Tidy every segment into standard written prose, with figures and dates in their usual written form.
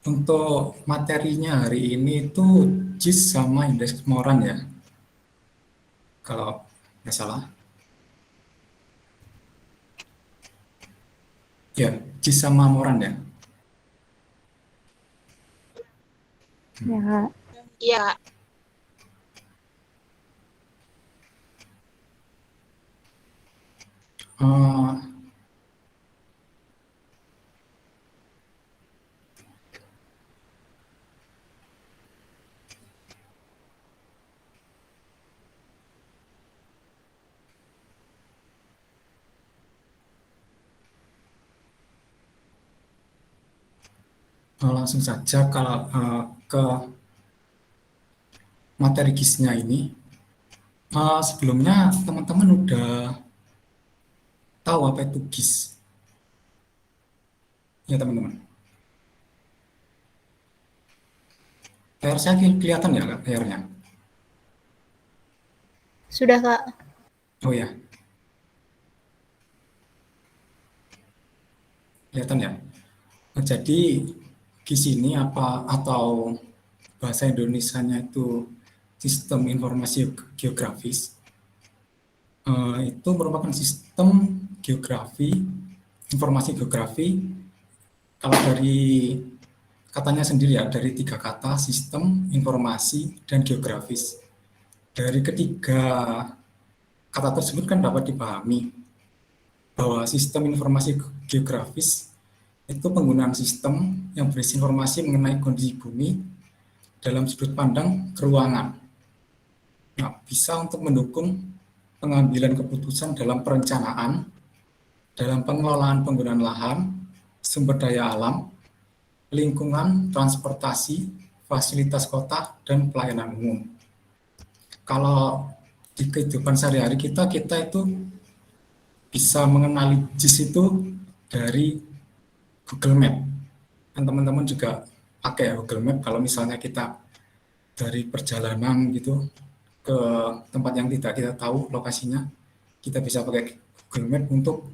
Untuk materinya hari ini itu JIS sama indeks Moran ya, kalau nggak salah. Ya, JIS sama Moran ya. Ya, Kak. Iya. Eh, langsung saja kalau ke materi GIS-nya ini. Sebelumnya teman-teman udah tahu apa itu GIS? Ya teman-teman. Layar saya kelihatan ya layarnya? Sudah, Kak. Oh ya, kelihatan ya. Nah, jadi GIS ini apa atau bahasa Indonesianya itu sistem informasi geografis, itu merupakan sistem geografi, informasi geografi. Kalau dari katanya sendiri ya, dari 3 kata, sistem, informasi, dan geografis. Dari ketiga kata tersebut kan dapat dipahami bahwa sistem informasi geografis itu penggunaan sistem yang berisi informasi mengenai kondisi bumi dalam sudut pandang keruangan. Nah, bisa untuk mendukung pengambilan keputusan dalam perencanaan, dalam pengelolaan penggunaan lahan, sumber daya alam, lingkungan, transportasi, fasilitas kota, dan pelayanan umum. Kalau di kehidupan sehari-hari kita itu bisa mengenali JIS itu dari Google Map. Dan teman-teman juga pakai Google Map kalau misalnya kita dari perjalanan gitu ke tempat yang tidak kita tahu lokasinya, kita bisa pakai Google Map untuk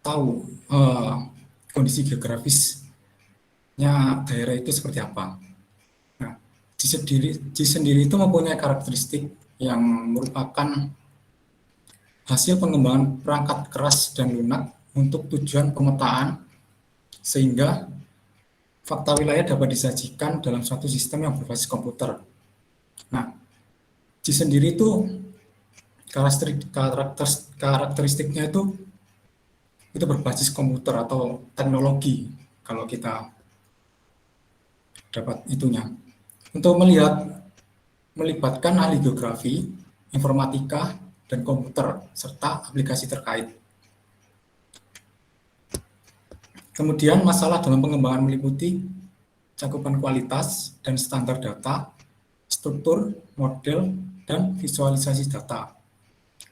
tahu kondisi geografisnya daerah itu seperti apa. Nah, JIS sendiri itu mempunyai karakteristik yang merupakan hasil pengembangan perangkat keras dan lunak untuk tujuan pemetaan, sehingga fakta wilayah dapat disajikan dalam suatu sistem yang berbasis komputer. Nah, JIS sendiri itu karakteristiknya itu berbasis komputer atau teknologi kalau kita dapat itunya. Untuk melibatkan ahli geografi, informatika, dan komputer, serta aplikasi terkait. Kemudian masalah dalam pengembangan meliputi cakupan kualitas dan standar data, struktur, model, dan visualisasi data,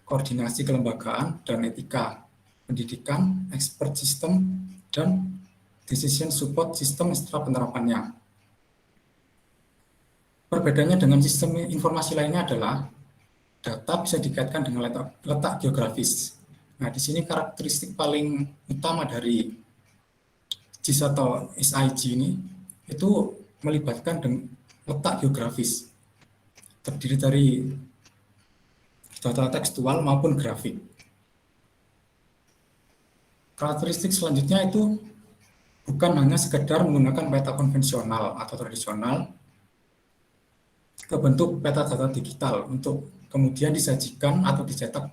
koordinasi kelembagaan dan etika, pendidikan, expert system, dan decision support system setelah penerapannya. Perbedaannya dengan sistem informasi lainnya adalah data bisa dikaitkan dengan letak geografis. Nah, di sini karakteristik paling utama dari JIS atau SIG ini itu melibatkan letak geografis, terdiri dari data tekstual maupun grafik. Karakteristik selanjutnya itu bukan hanya sekedar menggunakan peta konvensional atau tradisional ke bentuk peta data digital untuk kemudian disajikan atau dicetak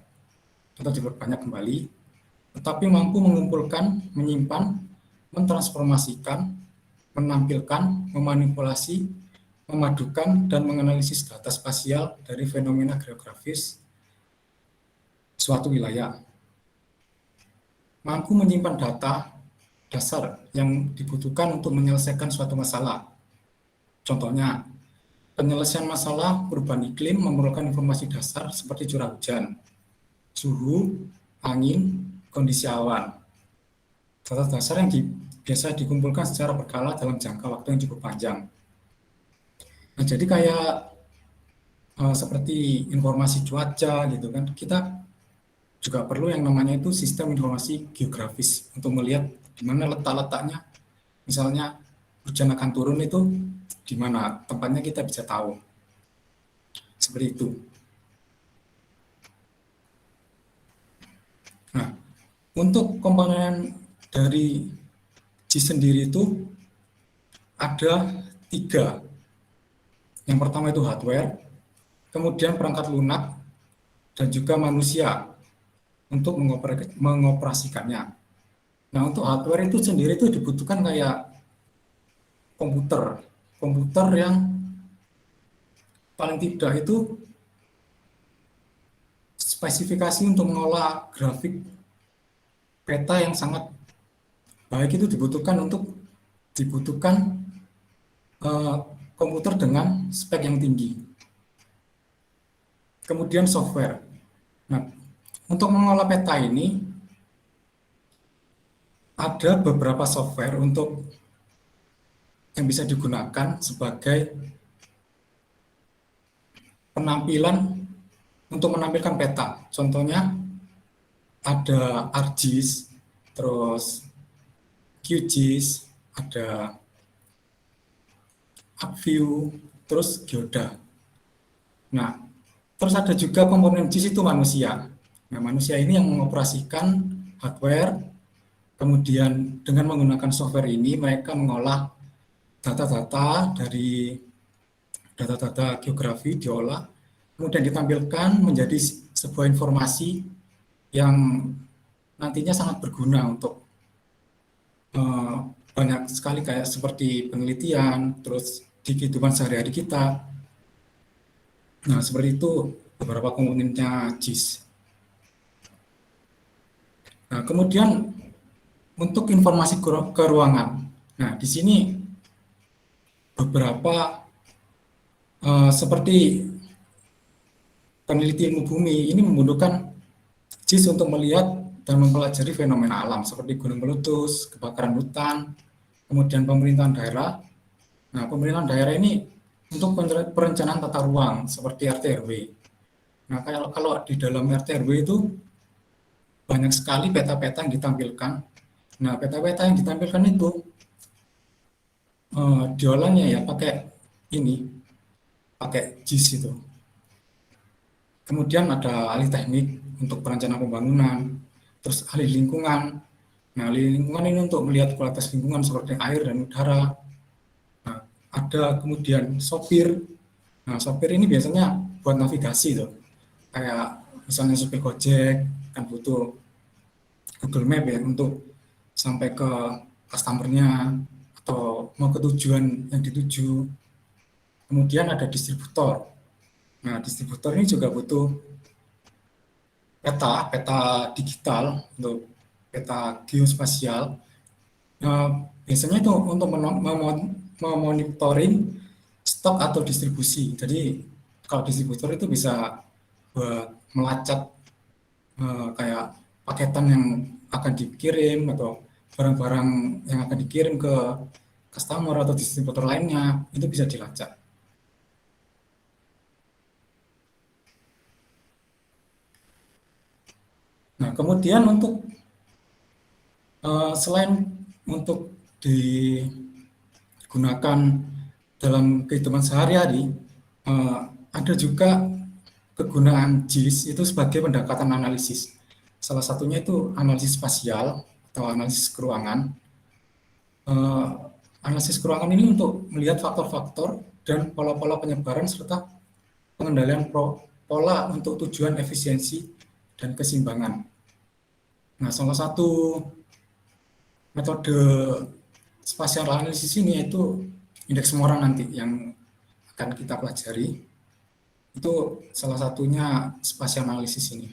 atau diperbanyak kembali, tetapi mampu mengumpulkan, menyimpan, mentransformasikan, menampilkan, memanipulasi, memadukan, dan menganalisis data spasial dari fenomena geografis suatu wilayah. Mampu menyimpan data dasar yang dibutuhkan untuk menyelesaikan suatu masalah. Contohnya, penyelesaian masalah perubahan iklim memerlukan informasi dasar seperti curah hujan, suhu, angin, kondisi awan. Data dasar yang biasa dikumpulkan secara berkala dalam jangka waktu yang cukup panjang. Nah, jadi kayak seperti informasi cuaca gitu kan, kita juga perlu yang namanya itu sistem informasi geografis untuk melihat di mana letak-letaknya Misalnya hujan akan turun itu di mana tempatnya kita bisa tahu. Seperti itu. Nah, untuk komponen dari JIS sendiri itu ada 3. Yang pertama itu hardware, kemudian perangkat lunak, dan juga manusia untuk mengoperasikannya. Nah, untuk hardware itu sendiri itu dibutuhkan kayak komputer. Komputer yang paling tidak itu spesifikasi untuk mengolah grafik peta yang sangat baik itu dibutuhkan eh, komputer dengan spek yang tinggi. Kemudian software. Nah, untuk mengolah peta ini ada beberapa software untuk yang bisa digunakan sebagai penampilan untuk menampilkan peta. Contohnya ada ArcGIS, terus QGIS, ada ArcView, terus Geoda. Nah, terus ada juga komponen JIS itu manusia. Nah, manusia ini yang mengoperasikan hardware, kemudian dengan menggunakan software ini mereka mengolah data-data dari data-data geografi diolah, kemudian ditampilkan menjadi sebuah informasi yang nantinya sangat berguna untuk eh, banyak sekali kayak seperti penelitian, terus di kehidupan sehari-hari kita. Nah, seperti itu beberapa komponennya JIS. Nah, kemudian untuk informasi ke ruangan. Nah, di sini beberapa seperti peneliti ilmu bumi ini membutuhkan JIS untuk melihat dan mempelajari fenomena alam seperti gunung meletus, kebakaran hutan, kemudian pemerintahan daerah. Nah, pemerintahan daerah ini untuk perencanaan tata ruang seperti RT RW. Nah, kalau di dalam RT RW itu banyak sekali peta-peta yang ditampilkan. Nah, peta-peta yang ditampilkan itu diolahnya ya pakai JIS itu. Kemudian ada ahli teknik untuk perencanaan pembangunan, terus ahli lingkungan. Nah, ahli lingkungan ini untuk melihat kualitas lingkungan seperti air dan udara. Nah, ada kemudian sopir. Nah, sopir ini biasanya buat navigasi tuh. Kayak misalnya sopir Gojek kan butuh Google Map ya untuk sampai ke customer-nya atau mau ke tujuan yang dituju. Kemudian ada distributor. Nah, distributor ini juga butuh peta digital untuk peta geospasial. Nah, biasanya itu untuk memonitoring stok atau distribusi. Jadi kalau distributor itu bisa buat melacak kayak paketan yang akan dikirim atau barang-barang yang akan dikirim ke customer atau distributor lainnya itu bisa dilacak. Nah, kemudian untuk selain untuk digunakan dalam kehidupan sehari-hari, ada juga kegunaan JIS itu sebagai pendekatan analisis. Salah satunya itu analisis spasial atau analisis keruangan. Analisis keruangan ini untuk melihat faktor-faktor dan pola-pola penyebaran serta pengendalian pola untuk tujuan efisiensi dan keseimbangan. Nah, salah satu metode spasial analisis ini yaitu indeks Moran nanti yang akan kita pelajari. Itu salah satunya spasial analisis ini.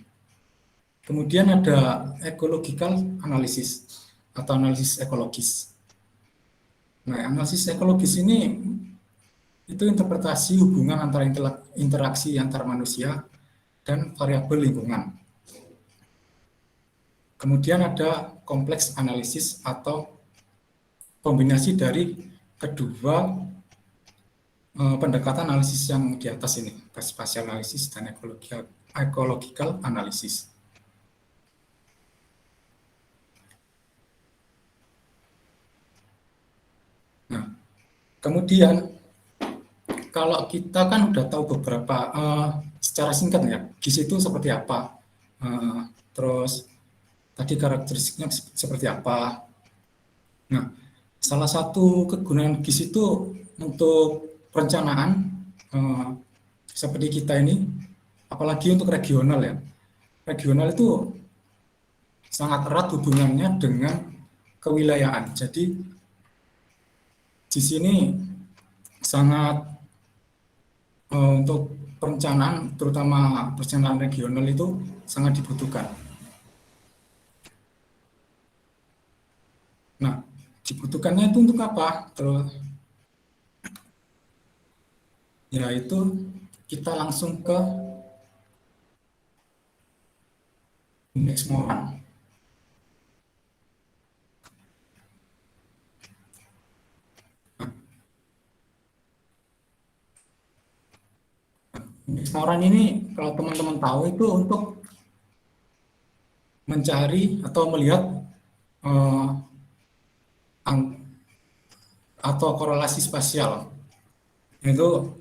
Kemudian ada ecological analysis atau analisis ekologis. Nah, analisis ekologis ini itu interpretasi hubungan antara interaksi antar manusia dan variabel lingkungan. Kemudian ada kompleks analisis atau kombinasi dari kedua pendekatan analisis yang di atas ini, spatial analisis dan ecological analysis. Kemudian kalau kita kan udah tahu beberapa secara singkat ya, GIS itu seperti apa, terus tadi karakteristiknya seperti apa. Nah, salah satu kegunaan GIS itu untuk perencanaan seperti kita ini, apalagi untuk regional ya. Regional itu sangat erat hubungannya dengan kewilayahan. Jadi di sini sangat untuk perencanaan, terutama perencanaan regional itu sangat dibutuhkan. Nah, dibutuhkannya itu untuk apa? Terus, yaitu kita langsung ke indeks Moran. Indeks Moran ini kalau teman-teman tahu itu untuk mencari atau melihat atau korelasi spasial. Itu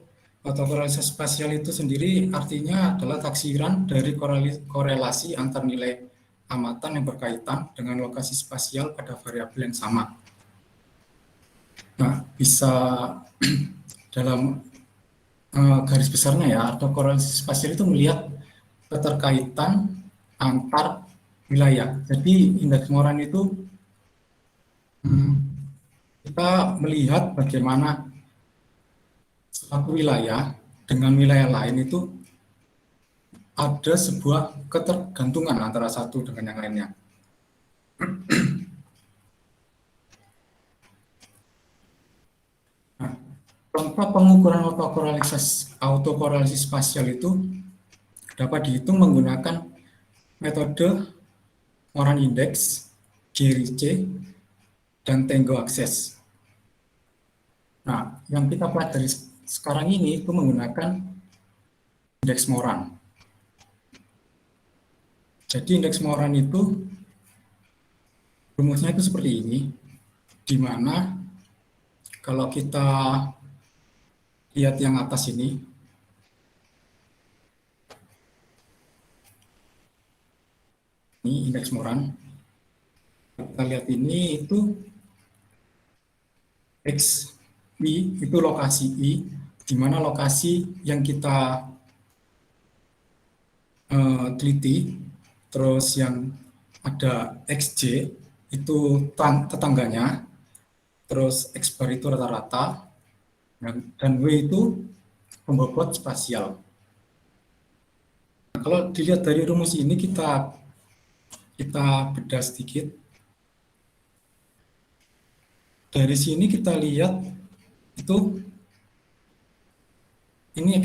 atau korelasi spasial itu sendiri artinya adalah taksiran dari korelasi antar nilai amatan yang berkaitan dengan lokasi spasial pada variabel yang sama. Nah, bisa dalam garis besarnya ya, atau korelasi spasial itu melihat keterkaitan antar wilayah. Jadi indeks Moran itu kita melihat bagaimana suatu wilayah dengan wilayah lain itu ada sebuah ketergantungan antara satu dengan yang lainnya. Nah, contoh pengukuran autokorelasi spasial itu dapat dihitung menggunakan metode Moran Index, GRIC, dan Tango Access. Nah, yang kita pelajari sekarang ini itu menggunakan indeks Moran. Jadi indeks Moran itu rumusnya itu seperti ini, di mana kalau kita lihat yang atas ini indeks Moran. Kita lihat ini itu X, Y, itu lokasi I, di mana lokasi yang kita teliti, terus yang ada XJ itu tetangganya, terus X bar itu rata-rata, dan W itu pembobot spasial. Nah, kalau dilihat dari rumus ini kita bedah sedikit. Dari sini kita lihat itu ini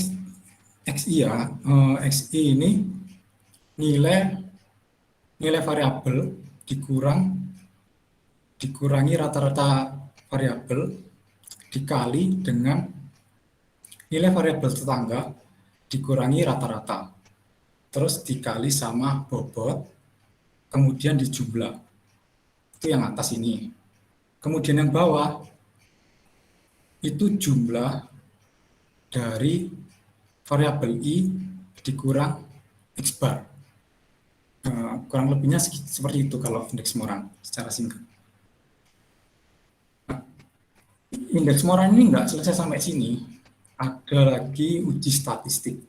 XI ya, XI ini nilai variabel dikurangi rata-rata variabel dikali dengan nilai variabel tetangga dikurangi rata-rata, terus dikali sama bobot, kemudian dijumlah. Itu yang atas ini. Kemudian yang bawah itu jumlah dari variabel I dikurang X bar. Kurang lebihnya seperti itu kalau indeks Moran secara singkat. Nah, indeks Moran ini nggak selesai sampai sini. Ada lagi uji statistik.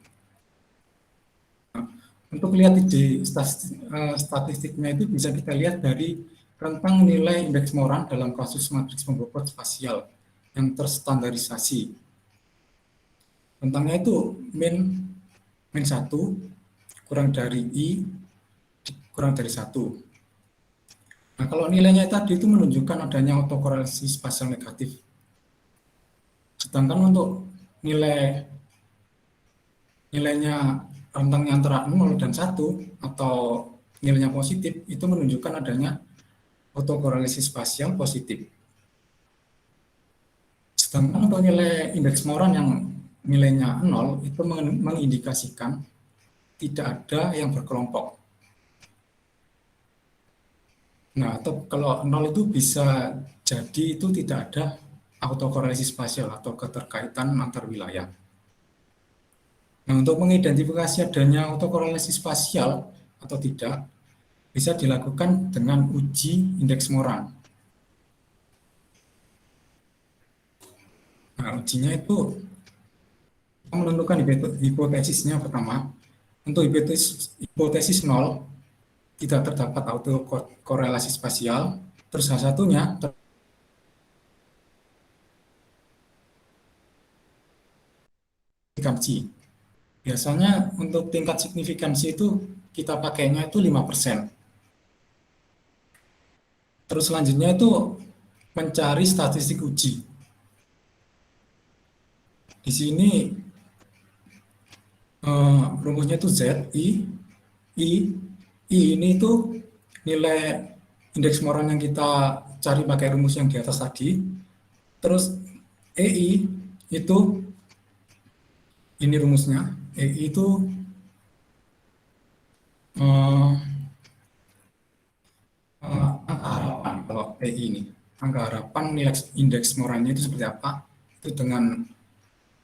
Nah, untuk lihat ide statistiknya itu bisa kita lihat dari rentang nilai indeks Moran dalam kasus matriks pembobot spasial yang terstandarisasi. Rentangnya itu min 1 kurang dari I kurang dari 1. Nah, kalau nilainya tadi itu menunjukkan adanya autokorelasi spasial negatif. Sedangkan untuk nilainya rentangnya antara 0 dan 1 atau nilainya positif itu menunjukkan adanya autokorelasi spasial positif. Sedangkan untuk nilai indeks Moran yang nilainya 0 itu mengindikasikan tidak ada yang berkelompok. Nah, atau kalau 0 itu bisa jadi itu tidak ada autokorelasi spasial atau keterkaitan antar wilayah. Nah, untuk mengidentifikasi adanya autokorelasi spasial atau tidak, bisa dilakukan dengan uji indeks Moran. Nah, ujinya itu kita menentukan hipotesisnya pertama. Untuk hipotesis 0, tidak terdapat autokorelasi spasial, terus salah satunya signifikansi. Biasanya untuk tingkat signifikansi itu kita pakainya itu 5%. Terus selanjutnya itu mencari statistik uji. Di sini rumusnya itu Z, I ini itu nilai indeks Moran yang kita cari pakai rumus yang di atas tadi. Terus EI itu, ini rumusnya, EI itu angka harapan. Kalau EI ini, angka harapan nilai indeks Morannya itu seperti apa? Itu dengan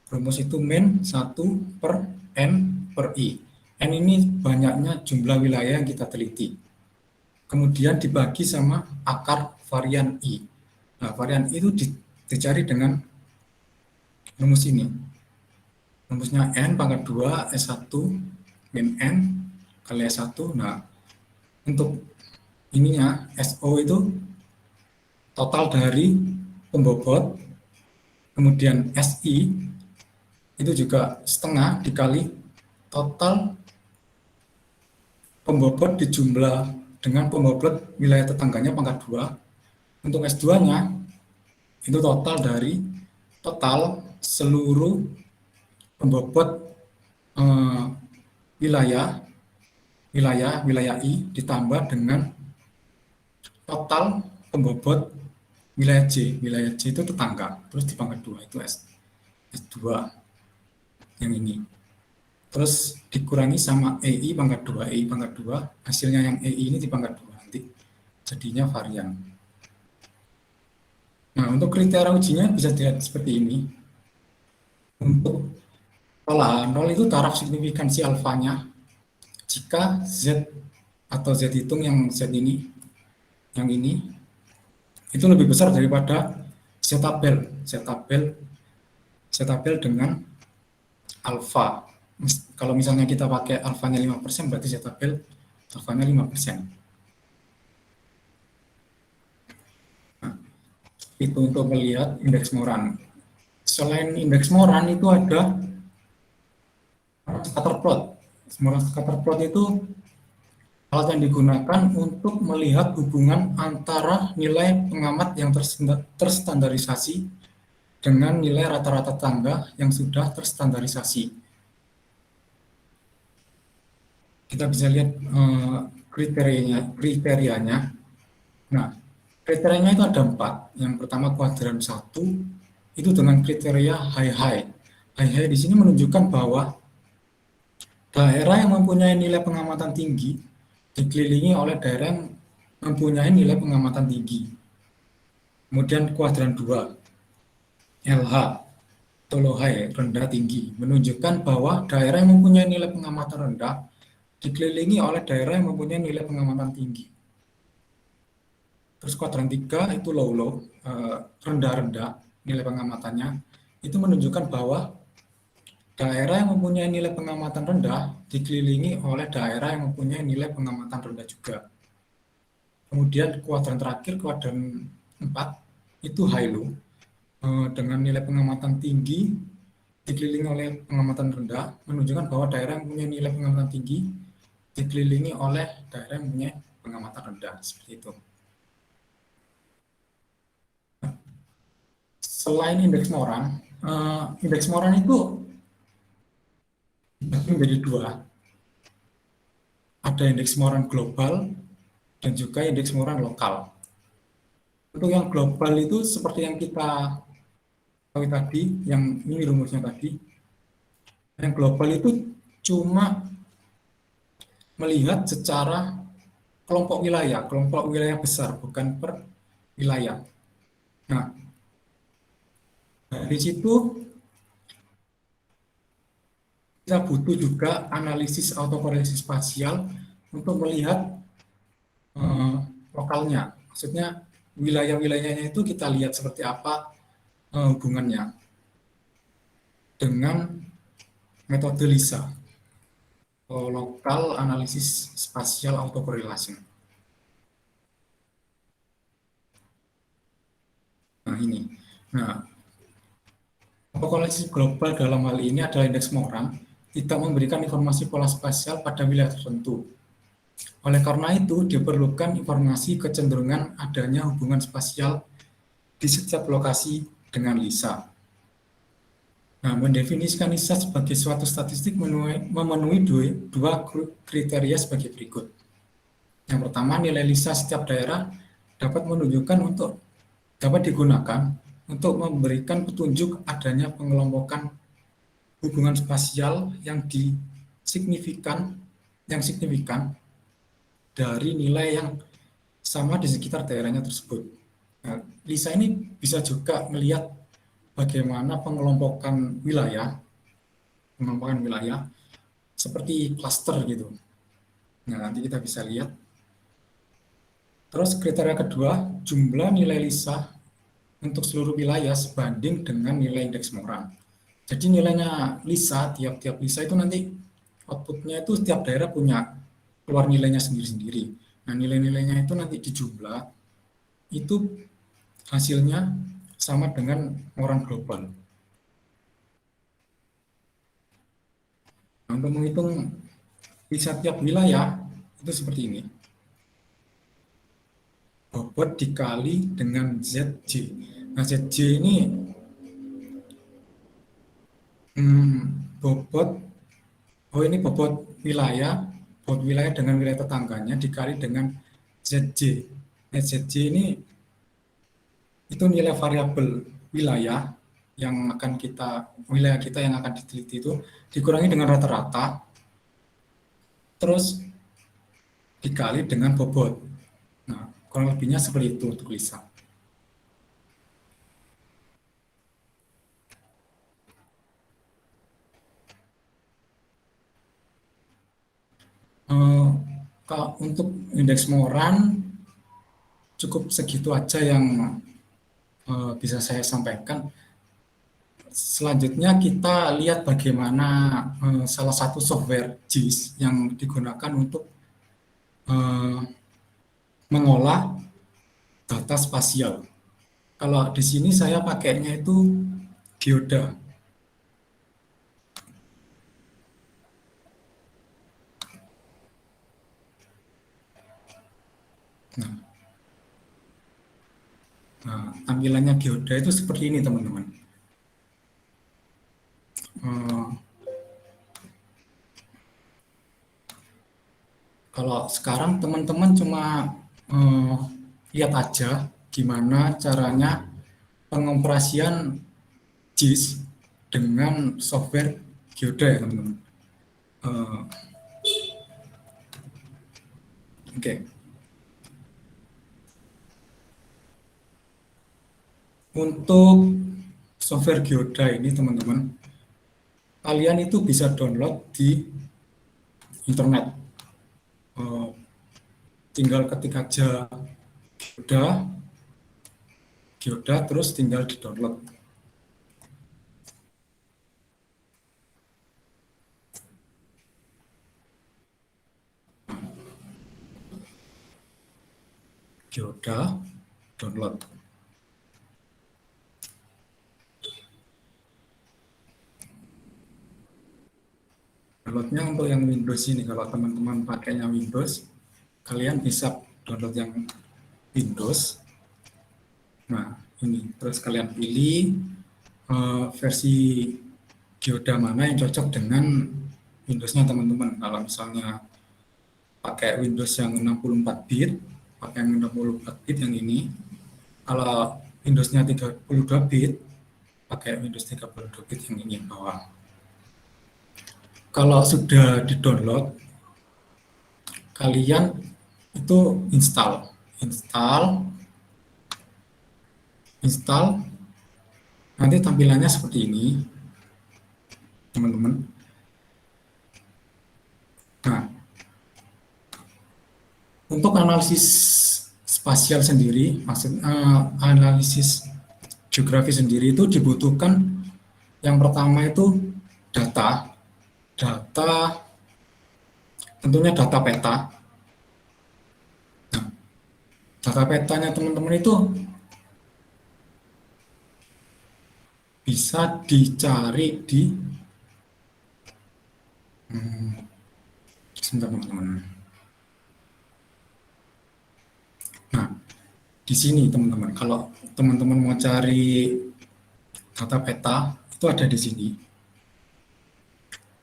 rumus itu min 1 per N per I. N ini banyaknya jumlah wilayah yang kita teliti. Kemudian dibagi sama akar varian I. Nah, varian I itu dicari dengan rumus ini. Rumusnya N pangkat 2 S1 min N kali S1. Nah, untuk ininya SO itu total dari pembobot, kemudian SI itu juga setengah dikali total pembobot dijumlah dengan pembobot wilayah tetangganya pangkat 2. Untuk S2-nya itu total dari total seluruh pembobot wilayah I ditambah dengan total pembobot wilayah J. Wilayah J itu tetangga, terus di pangkat 2 itu S2 yang ini. Terus dikurangi sama EI pangkat 2, EI pangkat 2, hasilnya yang EI ini di pangkat 2 nanti jadinya varian. Nah, untuk kriteria ujinya bisa dilihat seperti ini. Untuk pola 0 itu taraf signifikansi alfanya jika Z atau Z hitung yang Z ini, yang ini itu lebih besar daripada Z tabel dengan alfa. Kalau misalnya kita pakai alfanya 5%, berarti Z tabel alfanya 5%. Nah, itu untuk melihat indeks Moran. Selain indeks Moran itu ada scatterplot. Moran scatterplot itu alat yang digunakan untuk melihat hubungan antara nilai pengamat yang terstandarisasi dengan nilai rata-rata tangga yang sudah terstandarisasi. Kita bisa lihat kriterianya. Nah, kriterianya itu ada 4. Yang pertama kuadran 1 itu dengan kriteria high-high. High-high di sini menunjukkan bahwa daerah yang mempunyai nilai pengamatan tinggi dikelilingi oleh daerah yang mempunyai nilai pengamatan tinggi. Kemudian kuadran 2, LH, atau low high, rendah tinggi, menunjukkan bahwa daerah yang mempunyai nilai pengamatan rendah dikelilingi oleh daerah yang mempunyai nilai pengamatan tinggi. Terus kuadran 3 itu low, rendah-rendah nilai pengamatannya, itu menunjukkan bahwa daerah yang mempunyai nilai pengamatan rendah dikelilingi oleh daerah yang mempunyai nilai pengamatan rendah juga. Kemudian kuadran terakhir, kuadran 4, itu high low, dengan nilai pengamatan tinggi dikelilingi oleh pengamatan rendah, menunjukkan bahwa daerah yang mempunyai nilai pengamatan tinggi dikelilingi oleh daerah yang mempunyai pengamatan rendah, seperti itu. Selain indeks Moran itu menjadi 2. Ada indeks Moran global dan juga indeks Moran lokal. Untuk yang global itu seperti yang kita tahu tadi, yang ini rumusnya tadi. Yang global itu cuma melihat secara kelompok wilayah besar, bukan per wilayah. Nah, Dari situ kita butuh juga analisis autokorelasi spasial untuk melihat lokalnya. Maksudnya wilayah-wilayahnya itu kita lihat seperti apa hubungannya dengan metode LISA, Local Analysis Spatial Autocorrelation. Nah ini. Nah, autokorelasi global dalam hal ini adalah indeks Moran tidak memberikan informasi pola spasial pada wilayah tertentu. Oleh karena itu, diperlukan informasi kecenderungan adanya hubungan spasial di setiap lokasi dengan LISA. Nah, mendefinisikan LISA sebagai suatu statistik memenuhi dua kriteria sebagai berikut. Yang pertama, nilai LISA setiap daerah dapat digunakan untuk memberikan petunjuk adanya pengelompokan hubungan spasial yang signifikan dari nilai yang sama di sekitar daerahnya tersebut. Nah, LISA ini bisa juga melihat bagaimana pengelompokan wilayah seperti klaster gitu. Nah, nanti kita bisa lihat. Terus kriteria kedua, jumlah nilai LISA untuk seluruh wilayah sebanding dengan nilai indeks Moran. Jadi nilainya LISA, tiap-tiap LISA itu nanti outputnya itu setiap daerah punya keluar nilainya sendiri-sendiri. Nah, nilai-nilainya itu nanti dijumlah, itu hasilnya sama dengan Moran global. Nah, untuk menghitung LISA tiap wilayah itu seperti ini. Bobot dikali dengan ZJ. Nah, ZJ ini bobot wilayah dengan wilayah tetangganya dikali dengan ZJ. Nah, ZJ ini itu nilai variabel wilayah wilayah kita yang akan diteliti itu dikurangi dengan rata-rata, terus dikali dengan bobot. Nah, kurang lebihnya seperti itu untuk LISA. Kalau untuk indeks Moran cukup segitu aja yang bisa saya sampaikan. Selanjutnya kita lihat bagaimana salah satu software JIS yang digunakan untuk mengolah data spasial. Kalau di sini saya pakainya itu Geoda. Nah, tampilannya Geoda itu seperti ini, teman-teman. Kalau sekarang teman-teman cuma lihat aja gimana caranya pengoperasian JIS dengan software Geoda ya, teman-teman. Oke. Untuk software Geoda ini, teman-teman, kalian itu bisa download di internet. Tinggal ketik aja Geoda, terus tinggal di-download. Geoda, download. Downloadnya untuk yang Windows ini, kalau teman-teman pakainya Windows, kalian bisa download yang Windows. Nah, ini terus kalian pilih versi Geoda mana yang cocok dengan Windows-nya teman-teman. Kalau misalnya pakai Windows yang 64 bit, pakai yang 64 bit yang ini. Kalau Windows-nya 32 bit, pakai Windows 32 bit yang ini bawah. Kalau sudah di-download, kalian itu install. Nanti nanti tampilannya seperti ini, teman-teman. Nah, untuk analisis spasial sendiri, analisis geografi sendiri itu dibutuhkan yang pertama itu data, tentunya data peta. Nah, data petanya teman-teman itu bisa dicari di sebentar teman-teman. Nah, di sini teman-teman, kalau teman-teman mau cari data peta itu ada di sini.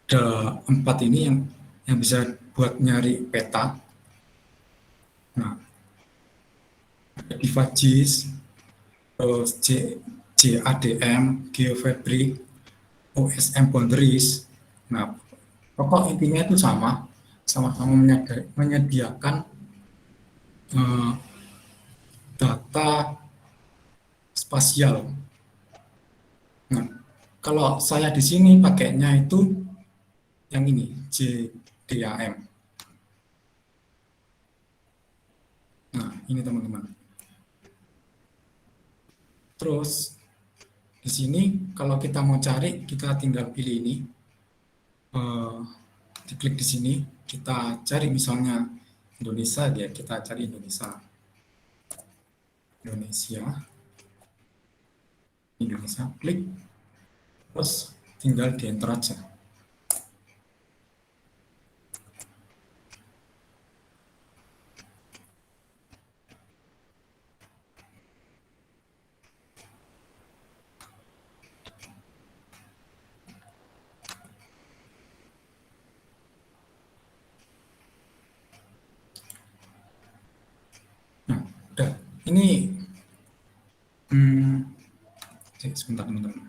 Ada 4 ini yang bisa buat nyari peta. Nah, ada di GIS, terus JADM, GeoFabric, OSM Boundaries. Nah, pokok intinya itu sama-sama menyediakan data spasial. Nah, kalau saya di sini pakainya itu yang ini, JDAM. Nah, ini teman-teman. Terus di sini kalau kita mau cari, kita tinggal pilih ini, diklik di sini, kita cari misalnya Indonesia, ya kita cari Indonesia, klik, terus tinggal di enter aja. Nah, udah. Ini sebentar teman-teman.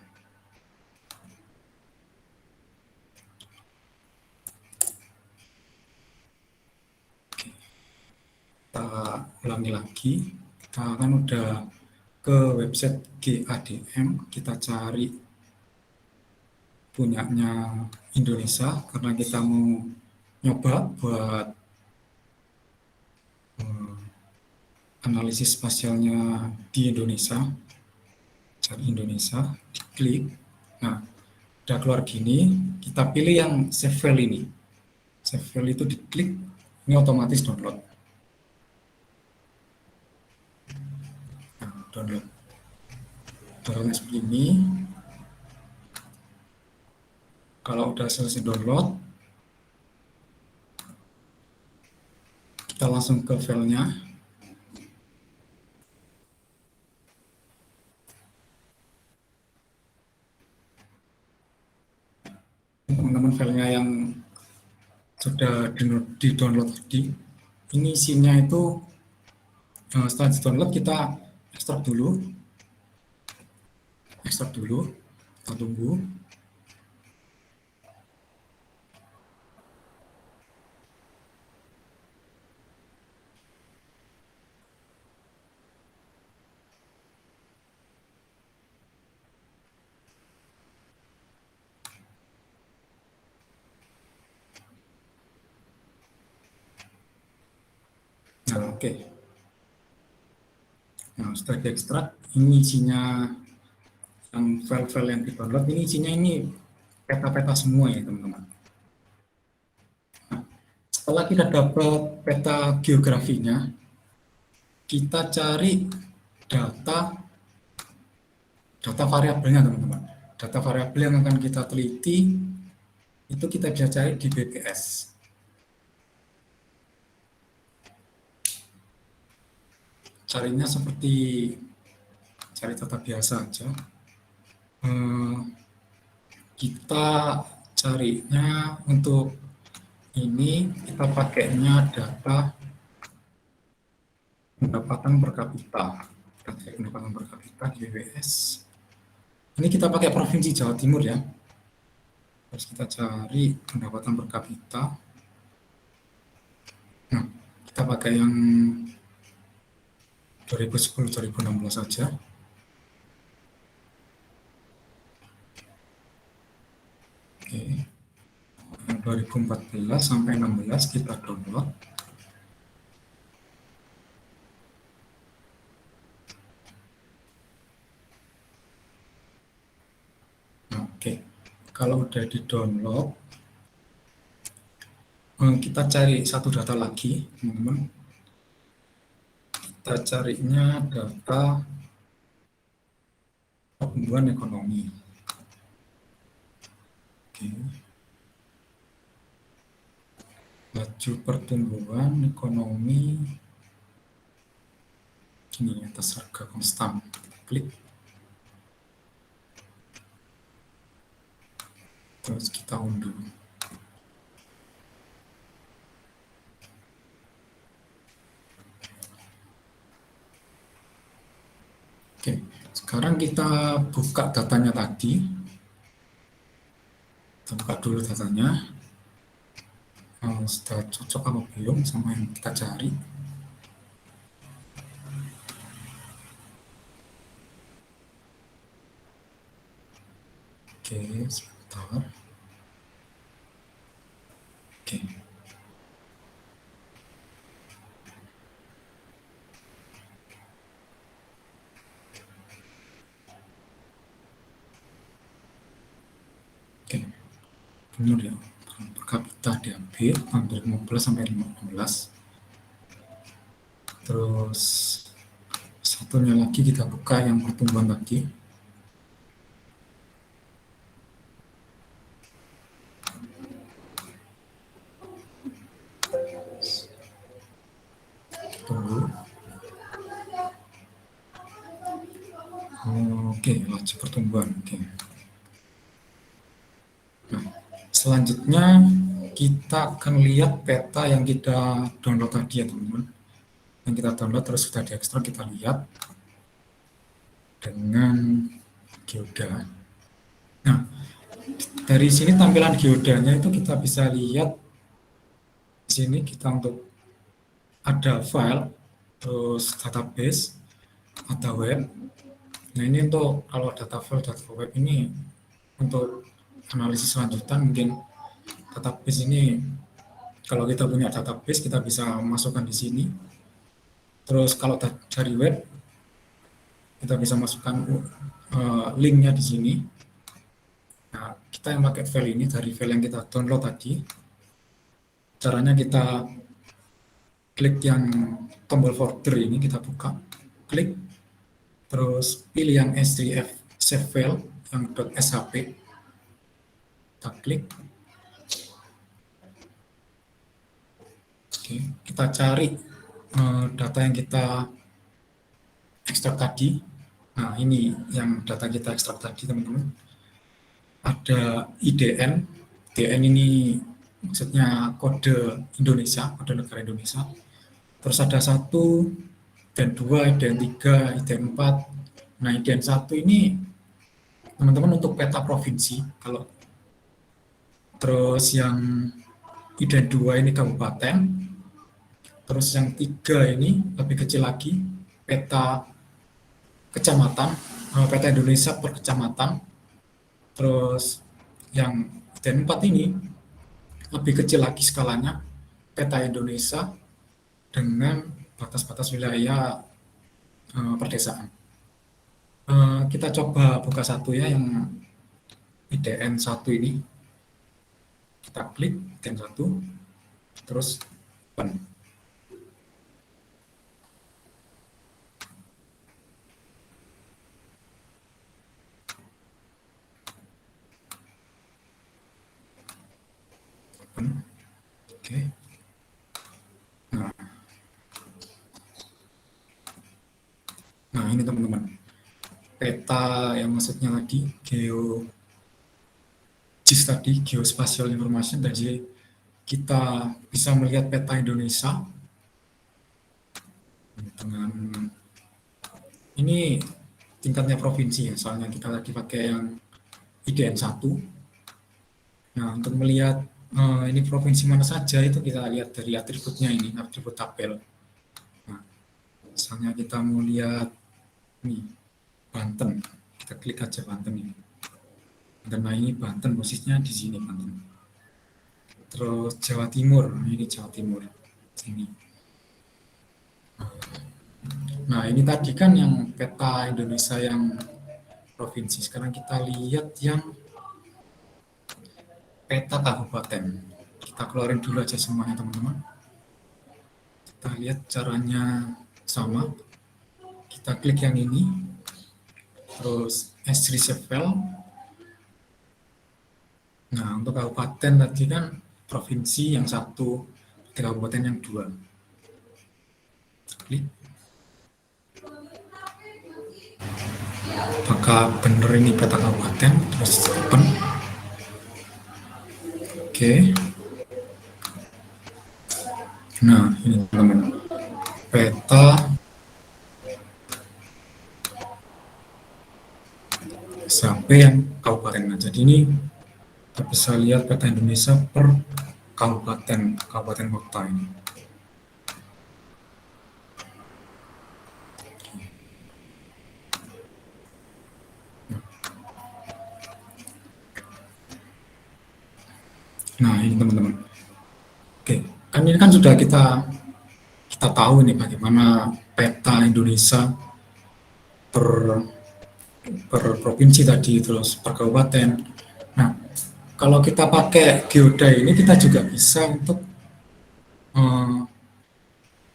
Kita ulangi lagi. Kita kan udah ke website GADM, kita cari punyanya Indonesia karena kita mau nyoba buat analisis spasialnya di Indonesia. Cari Indonesia, diklik. Nah, udah keluar gini, kita pilih yang save file ini. Save file itu diklik, ini otomatis download. Nah, downloadnya seperti ini. Kalau udah selesai download, kita langsung ke filenya. Teman-teman, filenya yang sudah di-download tadi, ini isinya itu setelah di-download kita ekstrak dulu, kita tunggu. Nah, oke. Nah, setelah diekstrak, ini isinya yang file-file yang di-download, ini isinya ini peta-peta semua ya teman-teman. Nah, setelah kita dapat peta geografinya, kita cari data variabelnya teman-teman. Data variabel yang akan kita teliti itu kita bisa cari di BPS. Carinya seperti cari data biasa aja. Kita carinya untuk ini, kita pakainya data pendapatan per kapita. Data pendapatan per kapita di BPS. Ini kita pakai Provinsi Jawa Timur ya. Terus kita cari pendapatan per kapita. Nah, kita pakai yang 2010-2016 saja. 2014 sampai 16 kita download. Oke, kalau udah di-download, kita cari satu data lagi, teman-teman. Kita carinya data pertumbuhan ekonomi. Oke. Laju pertumbuhan ekonomi ini atas harga konstan. Kita klik. Terus kita unduh. Oke, sekarang kita buka datanya tadi. Kita buka dulu datanya. Sudah cocok apa belum sama yang kita cari. Oke, sebentar. Oke. Oke, benar ya. Per kapita diambil tahun 2015 sampai 2015. Terus satunya lagi kita buka yang pertumbuhan tadi. Tunggu. Oke, laju pertumbuhan. Oke. Nah, selanjutnya kita akan lihat peta yang kita download tadi ya teman-teman. Yang kita download terus sudah diekstrak, kita lihat dengan geoda. Nah, dari sini tampilan geodanya itu kita bisa lihat di sini kita untuk ada file, terus database, ada web. Nah ini untuk kalau data file, data web ini untuk analisis lanjutan mungkin database ini kalau kita punya database kita bisa masukkan di sini. Terus kalau dari web kita bisa masukkan linknya di sini. Nah kita yang pakai file ini dari file yang kita download tadi. Caranya kita klik yang tombol folder ini, kita buka, klik, terus pilih yang S3F save file yang .shp, kita klik. Oke, kita cari data yang kita ekstrak tadi. Nah ini yang data kita ekstrak tadi teman-teman. Ada IDN, IDN ini maksudnya kode Indonesia, kode negara Indonesia. Terus ada 1, IDN 2, IDN 3, IDN 4. Nah, IDN 1 ini teman-teman untuk peta provinsi. Kalau terus yang IDN 2 ini kabupaten. Terus yang 3 ini lebih kecil lagi, peta kecamatan, peta Indonesia per kecamatan. Terus yang IDN 4 ini lebih kecil lagi skalanya, peta Indonesia dengan batas-batas wilayah perdesaan. Kita coba buka satu ya, yang IDN 1 ini. Kita klik IDN 1, terus open. Oke. Nah ini teman-teman, peta yang maksudnya tadi GIS tadi, Geospatial Information, jadi kita bisa melihat peta Indonesia dengan ini tingkatnya provinsi ya, soalnya kita tadi pakai yang IDN 1. Nah untuk melihat ini provinsi mana saja itu kita lihat dari atributnya ini, atribut tabel. Nah, misalnya kita mau lihat nih Banten, kita klik aja Banten ini. Dan nah ini Banten, posisinya di sini Banten. terus Jawa Timur, ini Jawa Timur. Ini. Nah, ini tadi kan yang peta Indonesia yang provinsi. Sekarang kita lihat yang peta kabupaten. Kita keluarin dulu aja semuanya, teman-teman. Kita lihat caranya sama. Kita klik yang ini. Terus S3 Save File. Nah, untuk kabupaten tadi kan provinsi yang satu, kabupaten yang dua. Klik. Apakah benar ini peta kabupaten? Terus open. Oke. Nah, ini teman-teman. Peta sampai yang kabupaten. Nah, jadi ini kita bisa lihat peta Indonesia per kabupaten kota ini. Nah, ini teman-teman. Oke, kan ini kan sudah kita tahu nih bagaimana peta Indonesia per provinsi tadi, terus per kabupaten. Nah, kalau kita pakai geoda ini, kita juga bisa untuk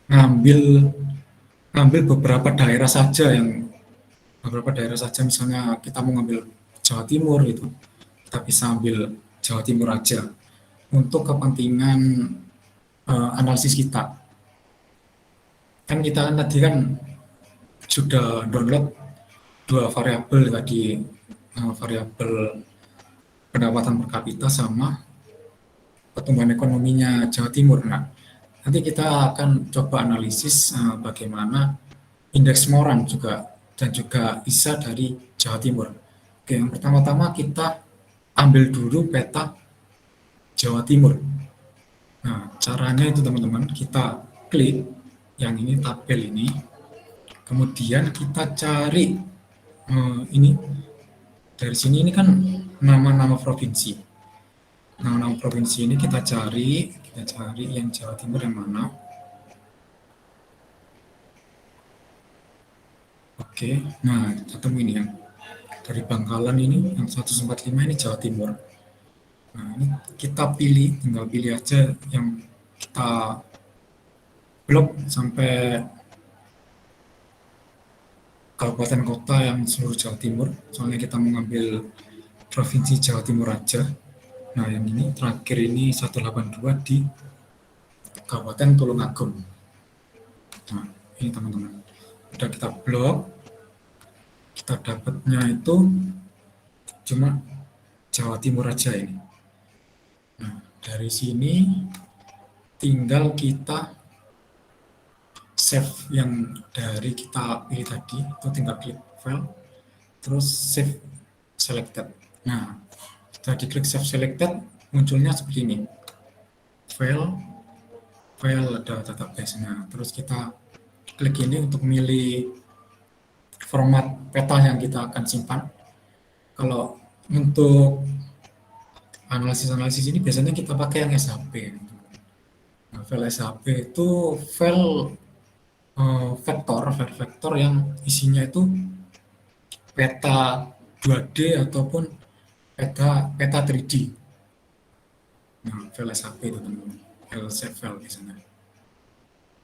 ngambil beberapa daerah saja misalnya kita mau ngambil Jawa Timur gitu, kita bisa ambil Jawa Timur aja untuk kepentingan analisis kita. Kan kita tadi kan sudah download dua variabel tadi, variabel pendapatan per kapita sama pertumbuhan ekonominya Jawa Timur. Nah, nanti kita akan coba analisis bagaimana indeks Moran dan juga ISA dari Jawa Timur. Oke, yang pertama-tama kita ambil dulu peta Jawa Timur. Nah, caranya itu teman-teman, kita klik yang ini, tabel ini, kemudian kita cari ini, dari sini ini kan nama-nama provinsi. Nama-nama provinsi ini kita cari yang Jawa Timur yang mana. Oke, nah ketemu ini yang dari Bangkalan ini, yang 145 ini Jawa Timur. Nah, ini kita tinggal pilih aja yang kita blok sampai kabupaten kota yang seluruh Jawa Timur. Soalnya kita mengambil provinsi Jawa Timur aja. Nah, yang ini terakhir ini 182 di Kabupaten Tulungagung. Nah, ini teman-teman. Udah kita blok, kita dapatnya itu cuma Jawa Timur aja ini. Nah, dari sini tinggal kita save yang dari kita pilih tadi, itu tinggal klik file, terus save selected. Nah, setelah diklik save selected, munculnya seperti ini. File ada database-nya. Terus kita klik ini untuk milih format peta yang kita akan simpan. Kalau untuk analisis ini biasanya kita pakai yang SHP. Nah, file SHP itu file vektor yang isinya itu peta 2D ataupun peta 3D. Nah, file SHP itu teman-teman, file save file biasanya.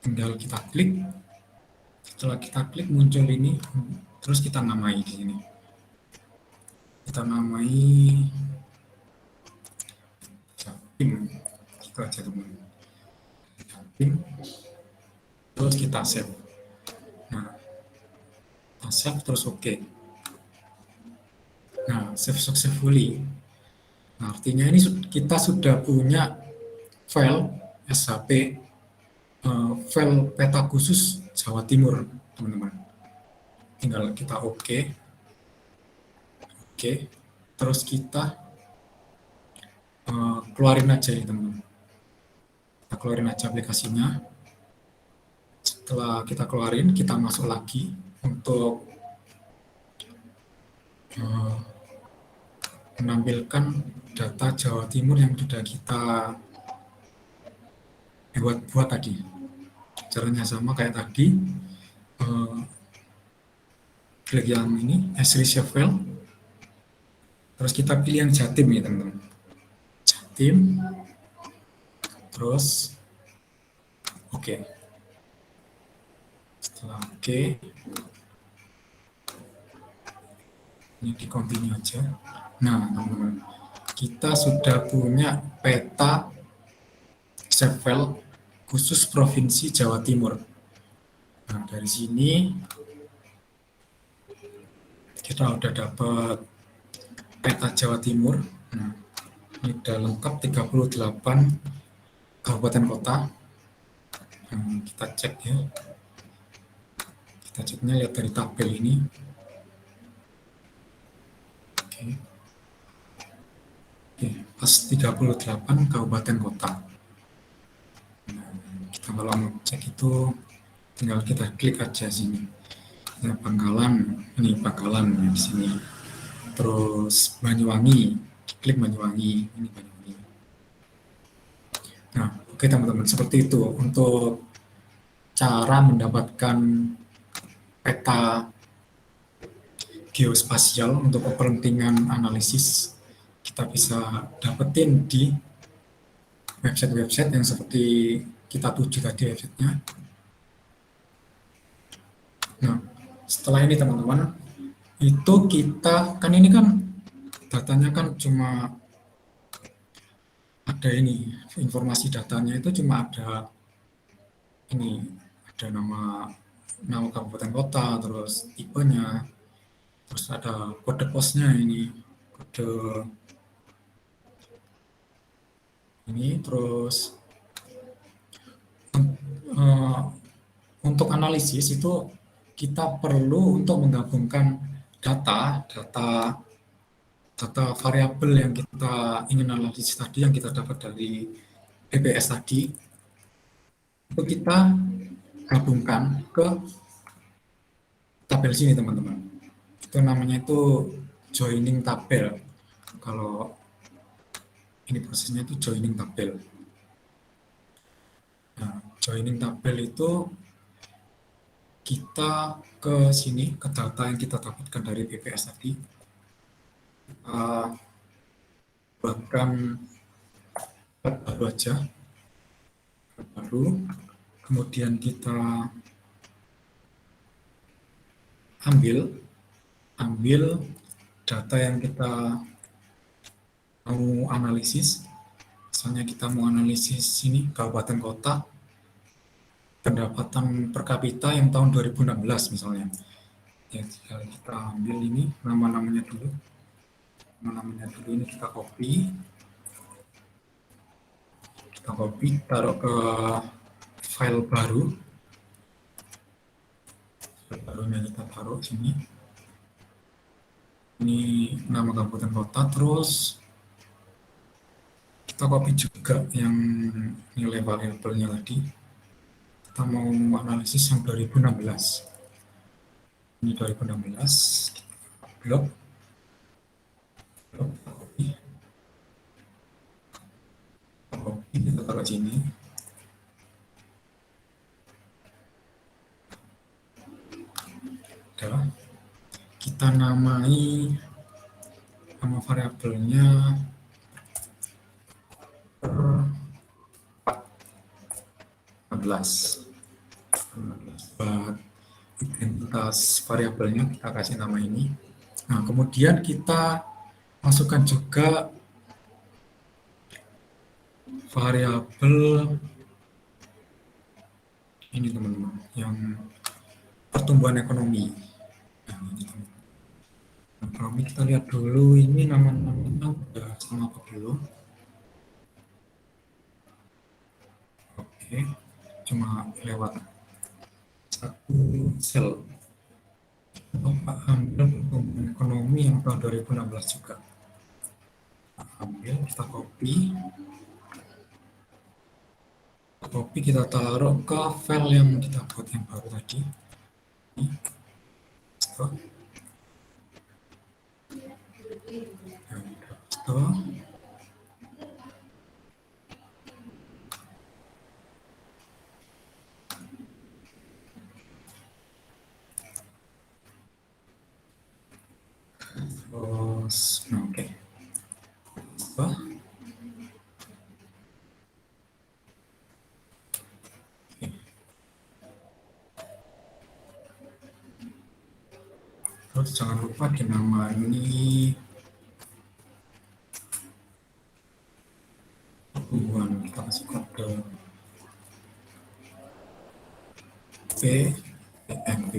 Tinggal kita klik. Setelah kita klik muncul ini, terus kita namai di sini. Kita namai Jatim, gitu aja teman-teman. Jatim. Terus kita save. Nah, kita save terus oke. Nah, save successfully. Nah, artinya ini kita sudah punya file SHP, file peta khusus Jawa Timur, teman-teman. Tinggal kita oke. Terus kita keluarin aja ya teman-teman. Kita keluarin aja aplikasinya. Setelah kita keluarin, kita masuk lagi untuk menampilkan data Jawa Timur yang sudah kita buat tadi. Caranya sama kayak tadi. Klik yang ini, as reshuffle. Terus kita pilih yang Jatim ya teman-teman. Jatim. Terus oke. Setelah oke, ini di continue aja. Nah teman-teman, kita sudah punya peta shape file khusus Provinsi Jawa Timur. Nah dari sini kita udah dapat peta Jawa Timur. Nah, ini udah lengkap 38 kabupaten kota. Nah, kita cek ya. Kita ceknya lihat dari tabel ini. Oke. Oke, pas 38 kabupaten kota. Nah, kita kalau mau cek itu tinggal kita klik aja sini. Ya, Bangkalan, ini Bangkalan ya, di sini. Terus Banyuwangi, klik Banyuwangi, ini Banyuwangi. Nah, oke teman-teman, seperti itu untuk cara mendapatkan peta geospasial untuk kepentingan analisis. Kita bisa dapetin di website-website yang seperti kita tuju tadi websitenya. Nah, setelah ini teman-teman, itu kita, kan ini kan datanya kan cuma ada ini, informasi datanya itu cuma ada ini, ada nama kabupaten kota, terus tipenya, terus ada kode posnya ini, kode ini, terus untuk analisis itu kita perlu untuk menggabungkan data variabel yang kita ingin analisis tadi, yang kita dapat dari BPS tadi, itu kita gabungkan ke tabel sini teman-teman. Itu namanya itu joining tabel. Kalau ini prosesnya itu joining tabel. Nah, joining tabel itu kita ke sini, ke data yang kita dapatkan dari BPS tadi, buatkan baru aja, baru, kemudian kita ambil data yang kita mau analisis. Misalnya kita mau analisis sini kabupaten kota, pendapatan per kapita yang tahun 2016 misalnya. Ya, kita ambil ini nama-namanya dulu. Nama-namanya dulu ini kita copy, taruh ke file baru. File barunya kita taruh sini. Ini nama kabupaten kota, terus kita copy juga yang nilai variabelnya tadi. Kita mau analisis yang 2016. Ini 2016, blok, copy, kita taruh sini. Udah, kita namai nama variabelnya per 14. Buat identitas variabelnya kita kasih nama ini. Nah, kemudian kita masukkan juga variabel ini teman-teman, yang pertumbuhan ekonomi. Nah, ini teman-teman. Ekonomi kita lihat dulu ini nama-namanya udah sama apa belum. Oke, cuma lewat satu sel. Ambil pertumbuhan ekonomi yang tahun 2016 juga. Ambil, kita copy, kita taruh ke file yang kita buat yang baru tadi. Ini. Stop. Stop. Nah, oke. Apa? Terus jangan lupa di nama ini pertumbuhan, kita kasih kode PMB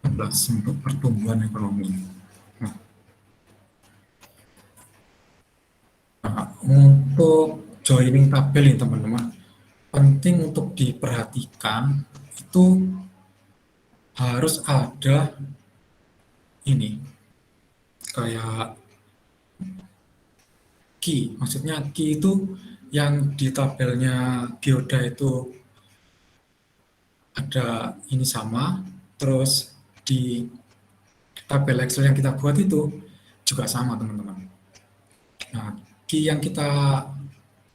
14 untuk pertumbuhan ekonomi. Nah, untuk joining tabel ini teman-teman, penting untuk diperhatikan itu harus ada ini kayak key, maksudnya key itu yang di tabelnya Geoda itu ada ini sama, terus di tabel Excel yang kita buat itu juga sama teman-teman. Nah, key yang kita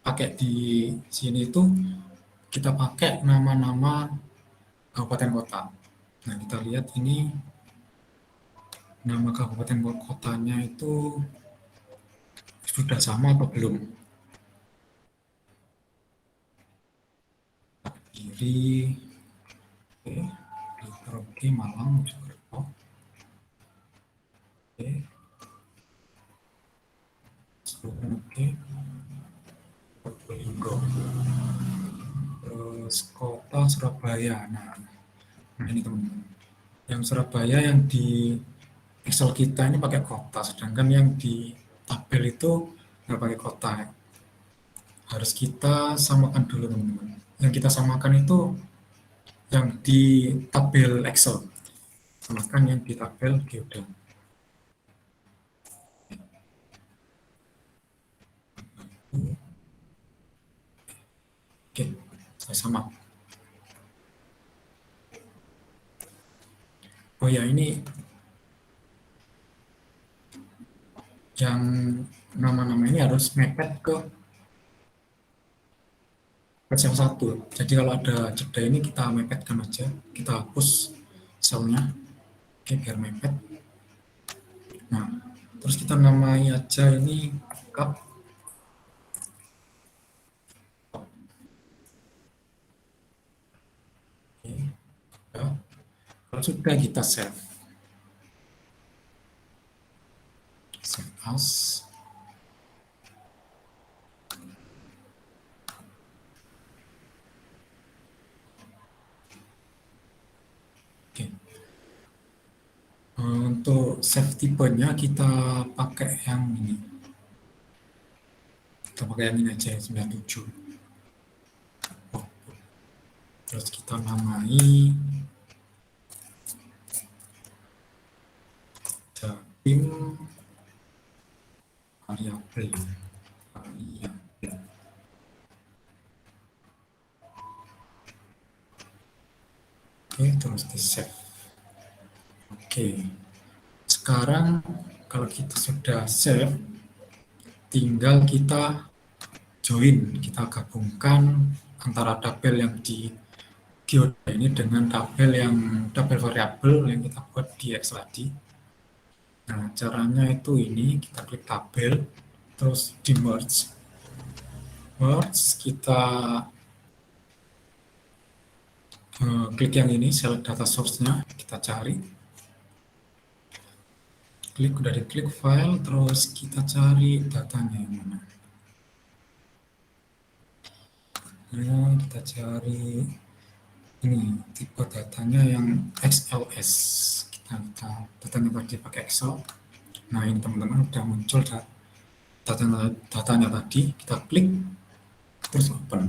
pakai di sini itu kita pakai nama-nama kabupaten kota. Nah, kita lihat ini nama kabupaten kotanya itu sudah sama atau belum. Kiri, oke, di Merauke, Malang, Mojokerto, oke, oke, Probolinggo, terus kota Surabaya. Nah ini teman-teman, yang Surabaya yang di Excel kita ini pakai kota, sedangkan yang di tabel itu nggak pakai kota. Harus kita samakan dulu teman-teman. Yang kita samakan itu yang di tabel Excel, samakan yang di tabel Geoda. Oke, saya sama. Oh ya, ini yang nama-nama ini harus mepet ke sel 1. Jadi kalau ada jeda ini kita mepetkan aja, kita hapus selnya, oke, biar mepet. Nah, terus kita namai aja ini cup. Oke, ya. Kalau sudah kita save as. Oke. Untuk save tipenya kita pakai yang ini. Kita pakai yang ini aja, 97. Oh. Terus kita namai Jatim variabel. Oke, terus di save. Oke, sekarang kalau kita sudah save, tinggal kita join, kita gabungkan antara tabel yang di Geoda ini dengan tabel variabel yang kita buat di Excel tadi. Nah, caranya itu ini, kita klik tabel, terus di merge, kita klik yang ini, select data source-nya, kita cari. Klik, udah diklik file, terus kita cari datanya yang mana. Nah, kita cari ini, tipe datanya yang XLS. Kita datanya tadi pakai Excel. Nah, ini teman-teman udah muncul datanya tadi, kita klik, terus open.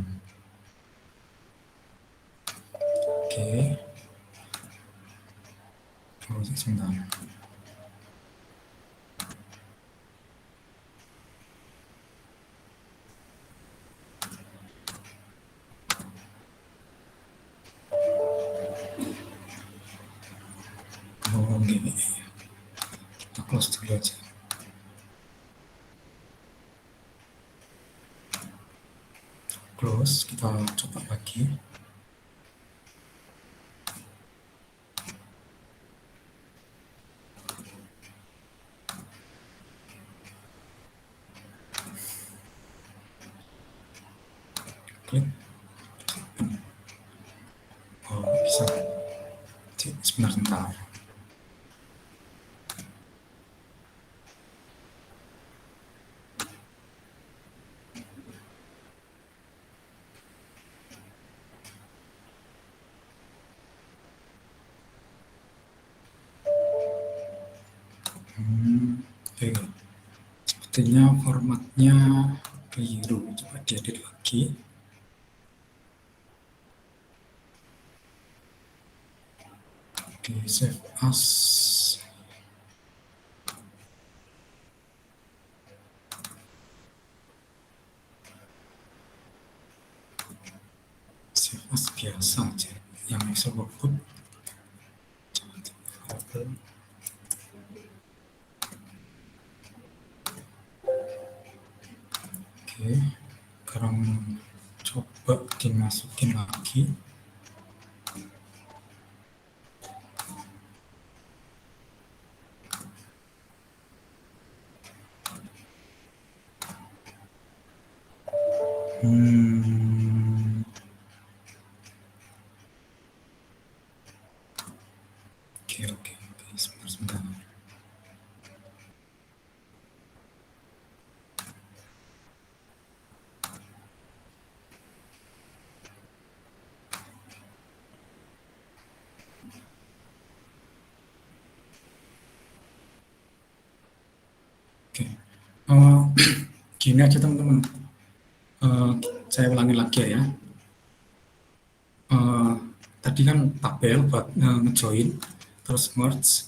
Oke. Terus sebentar. Oh, gini. Kita close dulu aja. Close, kita coba lagi. sebentar. Oke. Sepertinya formatnya keliru. Coba diedit lagi. Oke, save as. Save as biasa aja. Yang bisa workbook. Oke, sekarang coba dimasukin lagi. Oke, sebentar. Oke, gini aja teman-teman. Saya ulangi lagi ya. Tadi kan tabel buat ngejoin, terus merge.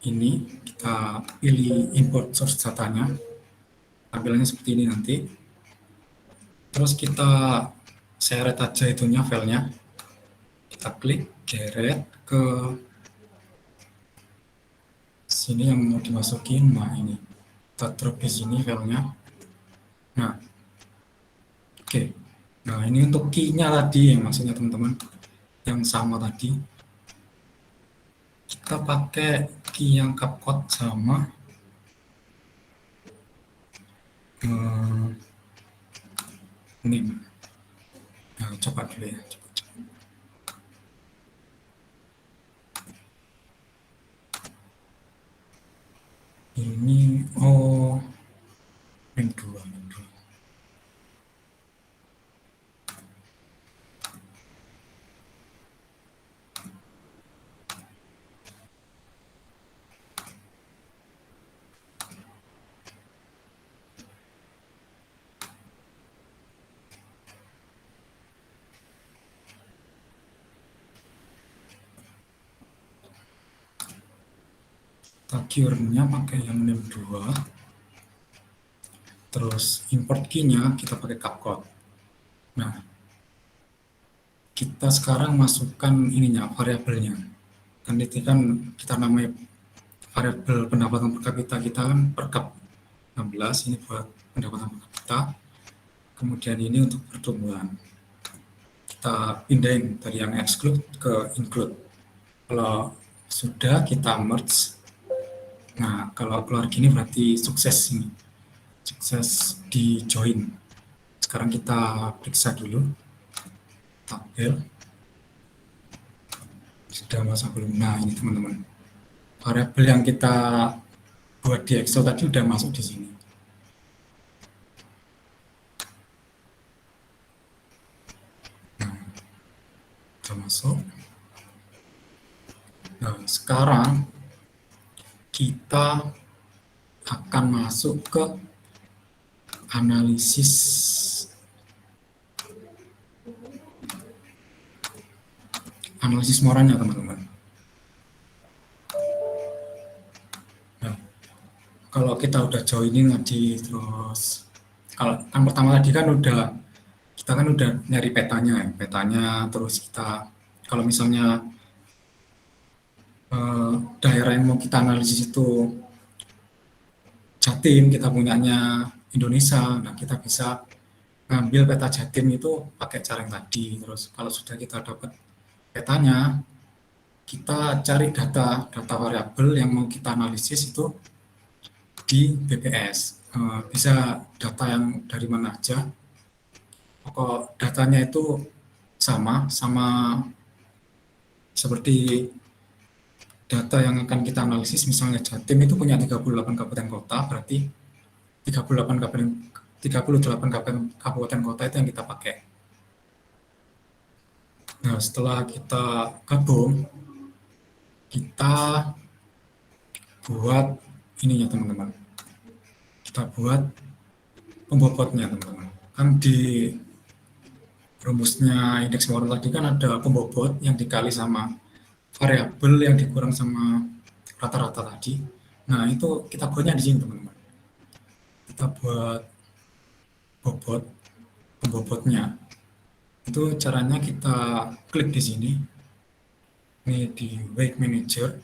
Kita pilih import source datanya. Tampilannya seperti ini nanti. Terus kita seret aja itunya filenya. Kita klik, geret ke sini yang mau dimasukin. Nah ini, kita drop di sini filenya. Nah, oke. Nah ini untuk key-nya tadi, yang maksudnya teman-teman, yang sama tadi. Kita pakai key yang CapCut sama ini. Nah, coba dulu ya. Ini yang dua. Cure-nya pakai yang name 2. Terus import key-nya kita pakai CapCut. Nah, kita sekarang masukkan ininya, variabelnya. Kan itu kan kita namanya variabel pendapatan per kapita kita kan per kap 16, ini buat pendapatan per kapita. Kemudian ini untuk pertumbuhan. Kita pindahin dari yang exclude ke include. Kalau sudah kita merge. Nah, kalau keluar gini berarti sukses ini. Sukses di join. Sekarang kita periksa dulu tabel. Sudah masuk belum? Nah, ini teman-teman. Variabel yang kita buat di Excel tadi sudah masuk di sini. Nah, sudah masuk. Nah, sekarang kita akan masuk ke analisis moranya, teman-teman. Nah, kalau kita udah joining tadi, terus kalau yang pertama tadi kan kita udah nyari petanya, terus kita kalau misalnya daerah yang mau kita analisis itu Jatim, kita punyanya Indonesia. Nah, kita bisa ngambil peta Jatim itu pakai cara yang tadi. Terus kalau sudah kita dapat petanya, kita cari data variabel yang mau kita analisis itu di BPS. Bisa data yang dari mana aja. Pokok datanya itu sama Seperti data yang akan kita analisis, misalnya Jatim itu punya 38 kabupaten kota, berarti 38 kabupaten 38 kabupaten kota itu yang kita pakai. Nah, setelah kita gabung, kita buat ininya teman-teman. Kita buat pembobotnya teman-teman. Kan di rumusnya indeks moral tadi kan ada pembobot yang dikali sama variabel yang dikurang sama rata-rata tadi. Nah, itu kita buatnya di sini teman-teman. Kita buat pembobotnya. Itu caranya kita klik di sini. Ini di Weight Manager.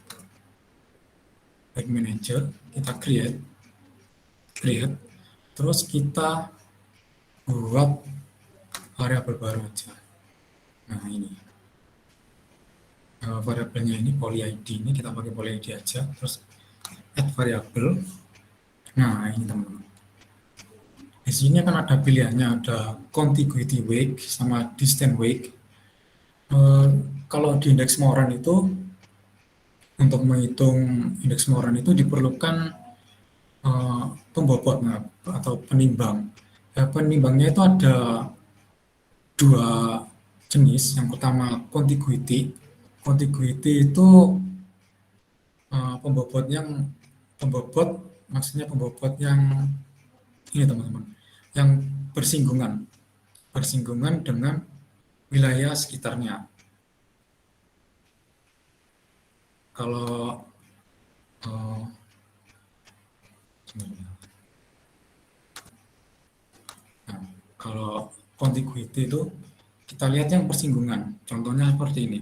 Kita create. Terus kita buat variabel baru aja. Nah, ini. Variabelnya ini poly ID, ini kita pakai poly ID aja. Terus add variabel. Nah, ini teman-teman. Di sini kan ada pilihannya, ada contiguity weight sama distance weight. Kalau di indeks Moran itu, untuk menghitung indeks Moran itu diperlukan pembobot atau penimbang. Penimbangnya itu ada dua jenis. Yang pertama contiguity. Contiguity itu maksudnya pembobot yang ini teman-teman, yang bersinggungan dengan wilayah sekitarnya. Kalau kalau contiguity itu kita lihat yang persinggungan. Contohnya seperti ini.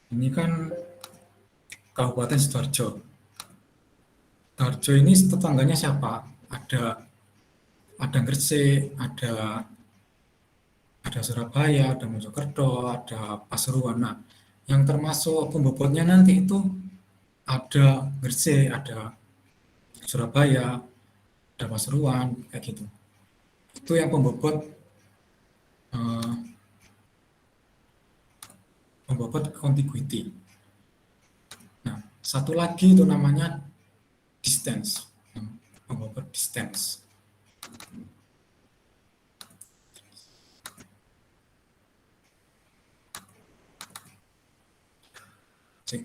Ini kan Kabupaten Sidoarjo. Sidoarjo ini tetangganya siapa? Ada Gresik, ada Surabaya, ada Mojokerto, ada Pasuruan. Nah, yang termasuk pembobotnya nanti itu ada Gresik, ada Surabaya, ada Pasuruan, kayak gitu. Itu yang pembobot contiguity. Nah, satu lagi itu namanya distance, pembobot distance. Cek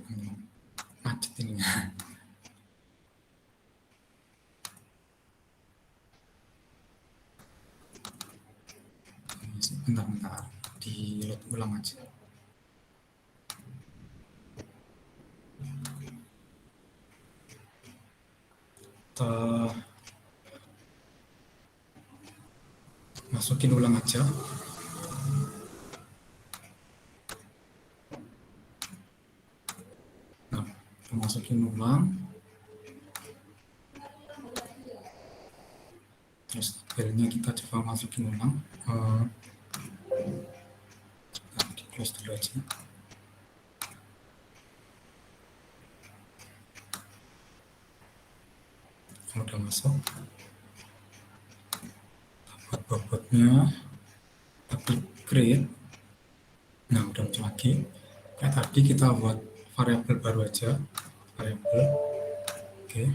macet ini. Bentar, di load ulang aja. Kita masukin ulang aja. Nah, kita masukin ulang. Terus tabelnya kita coba masukin ulang. Di close dulu aja. Kalau udah masuk, buat bobotnya, kita klik create. Nah, udah muncul lagi. Kayak tadi kita buat variabel baru aja, variabel. Oke.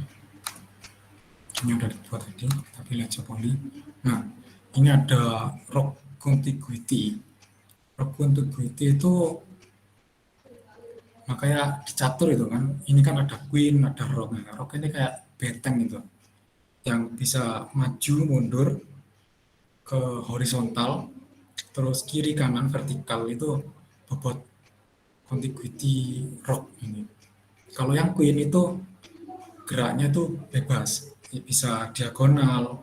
Ini udah dibuat tadi, kita pilih aja poly. Nah, ini ada rock contiguity. Rock contiguity itu makanya dicatur itu kan. Ini kan ada queen, ada rock. Nah, rock ini kayak benteng itu, yang bisa maju mundur ke horizontal, terus kiri kanan vertikal, itu bobot contiguity rock ini. Kalau yang queen itu geraknya itu bebas, bisa diagonal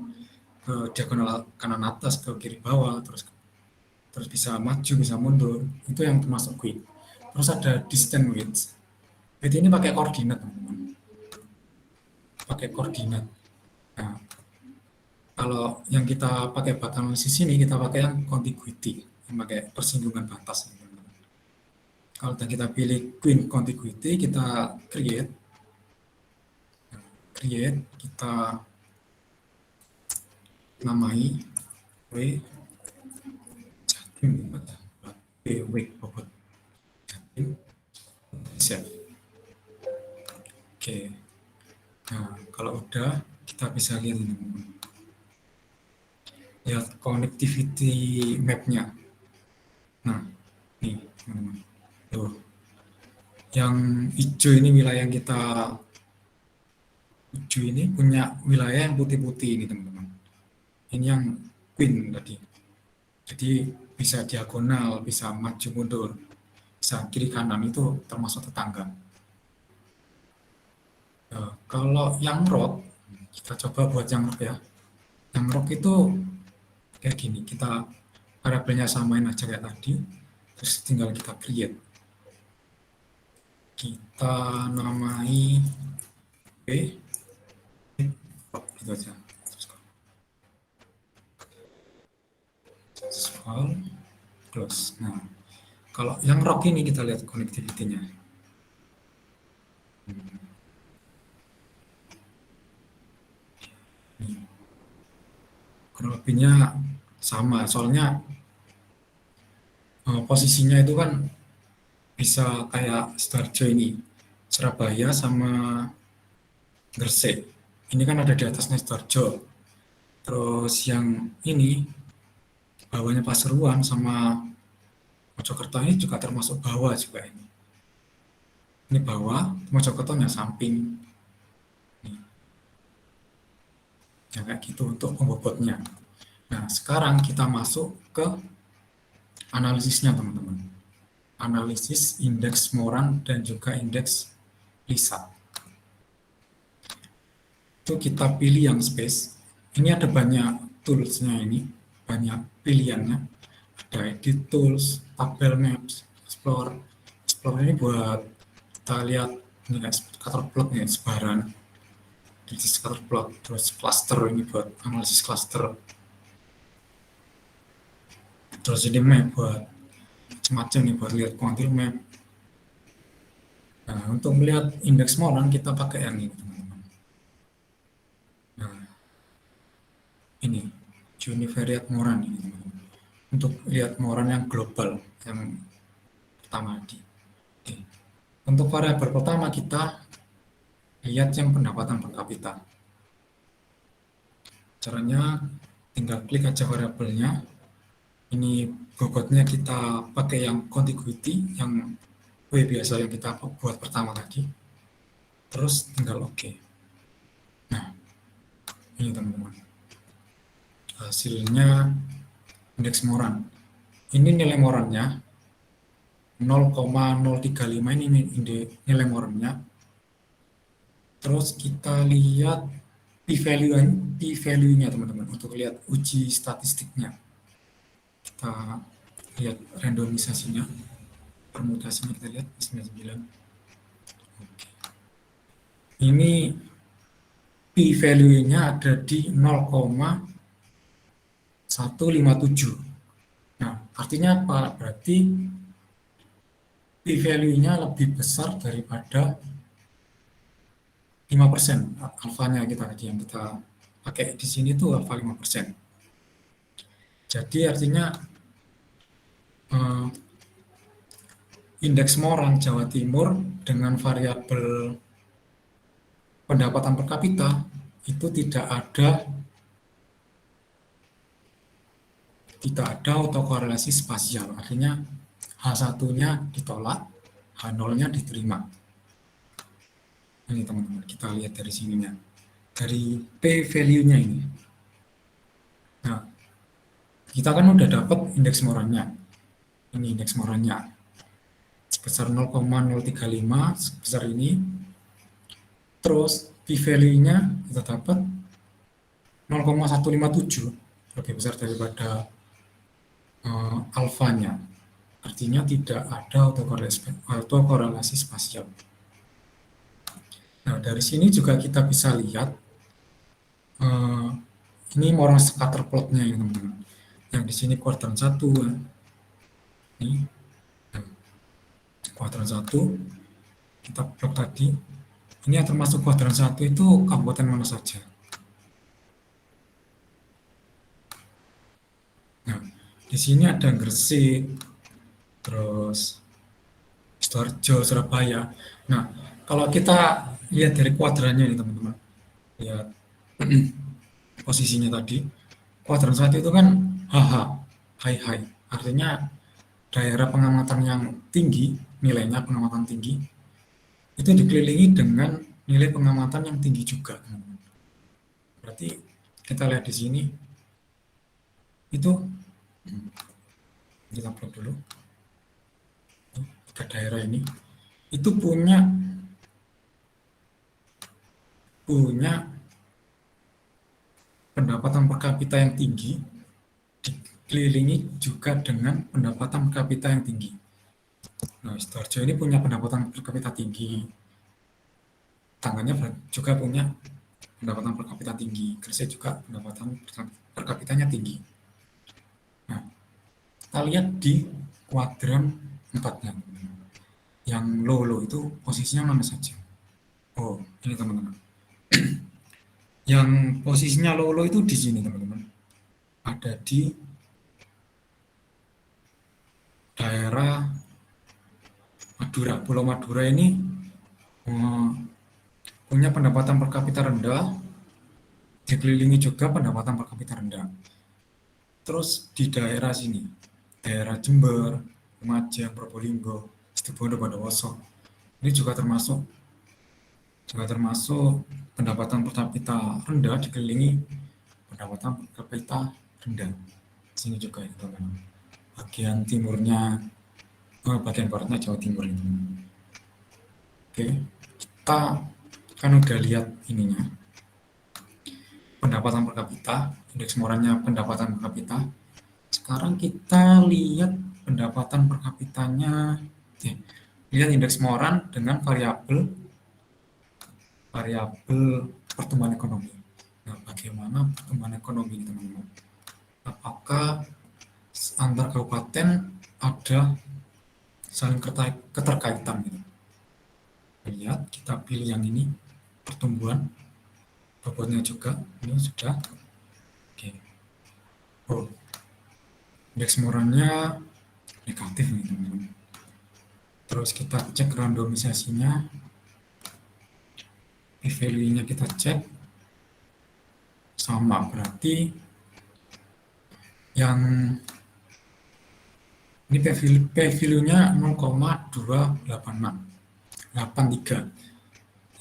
ke diagonal kanan atas ke kiri bawah, terus bisa maju bisa mundur, itu yang termasuk queen. Terus ada distance width. Width ini pakai koordinat teman-teman, pakai koordinat. Nah, kalau yang kita pakai batas analisis ini, kita pakai yang contiguity, yang pakai persinggungan batas. Kalau kita pilih queen contiguity, kita create, kita namai W Jatim, W bobot Siap. Oke. Nah, kalau udah kita bisa lihat ini, teman-teman. Lihat connectivity map-nya. Nah, nih, teman-teman. Tuh. Yang hijau ini wilayah yang kita tuju ini punya wilayah yang putih-putih ini, teman-teman. Ini yang Queen tadi. Jadi bisa diagonal, bisa maju mundur, bisa kiri kanan, itu termasuk tetangga. Nah, kalau yang rock, kita coba buat yang rock ya. Yang rock itu kayak gini, kita variabelnya samain aja kayak tadi, terus tinggal kita create. Kita namai B, rock gitu aja. Scroll, close. Nah, kalau yang rock ini kita lihat connectivity-nya. Kurang lebihnya sama, soalnya posisinya itu kan bisa kayak Sidoarjo ini, Surabaya sama Gresik. Ini kan ada di atasnya Sidoarjo. Terus yang ini bawahnya Pasuruan sama Mojokerto ini juga termasuk bawah juga ini. Ini bawah, Mojokertonya samping. Nih. Ya kayak gitu untuk pembobotnya. Nah, sekarang kita masuk ke analisisnya, teman-teman. Analisis indeks Moran dan juga indeks LISA. Itu kita pilih yang space. Ini ada banyak tools-nya ini, banyak pilihannya. Ada edit tools, tabel maps, explore. Explore ini buat kita lihat ini kayak scatter plot nih, sebaran. Jadi scatter plot, terus cluster ini buat analisis cluster. Terus ini map buat macam-macam nih, buat lihat quantile map. Nah, untuk melihat indeks Moran kita pakai yang ini, teman-teman. Nah, ini univariate Moran ini, teman-teman. Untuk lihat Moran yang global, yang pertama tadi. Oke. Untuk variabel pertama kita lihat yang pendapatan per kapita. Caranya tinggal klik aja variabelnya. Ini bobotnya kita pakai yang contiguity, yang biasa yang kita buat pertama tadi. Terus tinggal oke. Nah, ini teman-teman. Hasilnya indeks Moran. Ini nilai Morannya 0,035, ini nilai Morannya. Terus kita lihat p-value-nya teman-teman, untuk lihat uji statistiknya. Kita lihat randomisasinya, permutasinya kita lihat 99. Oke. Ini p-value-nya ada di 0,157. Nah, artinya apa? Berarti p-value-nya lebih besar daripada 5%. Alfanya kita tadi yang kita pakai di sini tuh alfa 5%. Jadi artinya indeks Moran Jawa Timur dengan variabel pendapatan per kapita itu tidak ada autokorelasi spasial. Artinya H1-nya ditolak, H0-nya diterima. Ini teman-teman, kita lihat dari sininya. Dari p-value-nya ini. Nah, kita kan udah dapat indeks Morannya. Ini indeks Morannya. Sebesar 0,035, sebesar ini. Terus p-value-nya kita dapat 0,157, lebih besar daripada alfanya. Artinya tidak ada autokorelasi spasial. Nah, dari sini juga kita bisa lihat ini Moran scatter plot-nya ya, teman-teman. Yang di sini kuadran 1. Ini kuadran 1 kita plot tadi. Ini yang termasuk kuadran 1 itu kabupaten mana saja. Nah, di sini ada Gresik, terus Sidoarjo, Surabaya. Nah, kalau kita lihat dari kuadrannya nih teman-teman, lihat posisinya tadi, kuadran 1 itu kan HH, high high, artinya daerah pengamatan yang tinggi, nilainya pengamatan tinggi, itu dikelilingi dengan nilai pengamatan yang tinggi juga. Berarti kita lihat di sini, itu kita plot dulu, ke daerah ini, itu punya pendapatan per kapita yang tinggi, dikelilingi juga dengan pendapatan per kapita yang tinggi. Nah, Sidoarjo ini punya pendapatan per kapita tinggi, tangannya juga punya pendapatan per kapita tinggi, Gresik juga pendapatan per kapitanya tinggi. Nah, kita lihat di kuadran 4-nya. Yang low itu posisinya mana saja? Oh, ini teman-teman. Yang posisinya low itu di sini teman-teman. Ada di daerah Madura. Pulau Madura ini punya pendapatan per kapita rendah, dikelilingi juga pendapatan per kapita rendah. Terus di daerah sini, daerah Jember, Lumajang, Probolinggo, Situbondo, Bondowoso, ini juga termasuk pendapatan per kapita rendah dikelilingi pendapatan per kapita rendah. Sini juga ya teman-teman. Bagian timurnya, bagian baratnya Jawa Timur itu. Oke, kita kan udah lihat ininya, pendapatan per kapita, indeks Morannya pendapatan per kapita. Sekarang kita lihat pendapatan per kapitanya, lihat indeks Moran dengan variabel pertumbuhan ekonomi. Nah, bagaimana pertumbuhan ekonomi teman-teman? Apakah antar kabupaten ada saling keterkaitan gitu? Lihat, kita pilih yang ini, pertumbuhan, bobotnya juga, ini sudah. Oke. Oh, indeks Morannya negatif nih teman-teman. Terus kita cek randomisasinya, p-value-nya kita cek, sama, berarti yang ini p-value-nya 0,286,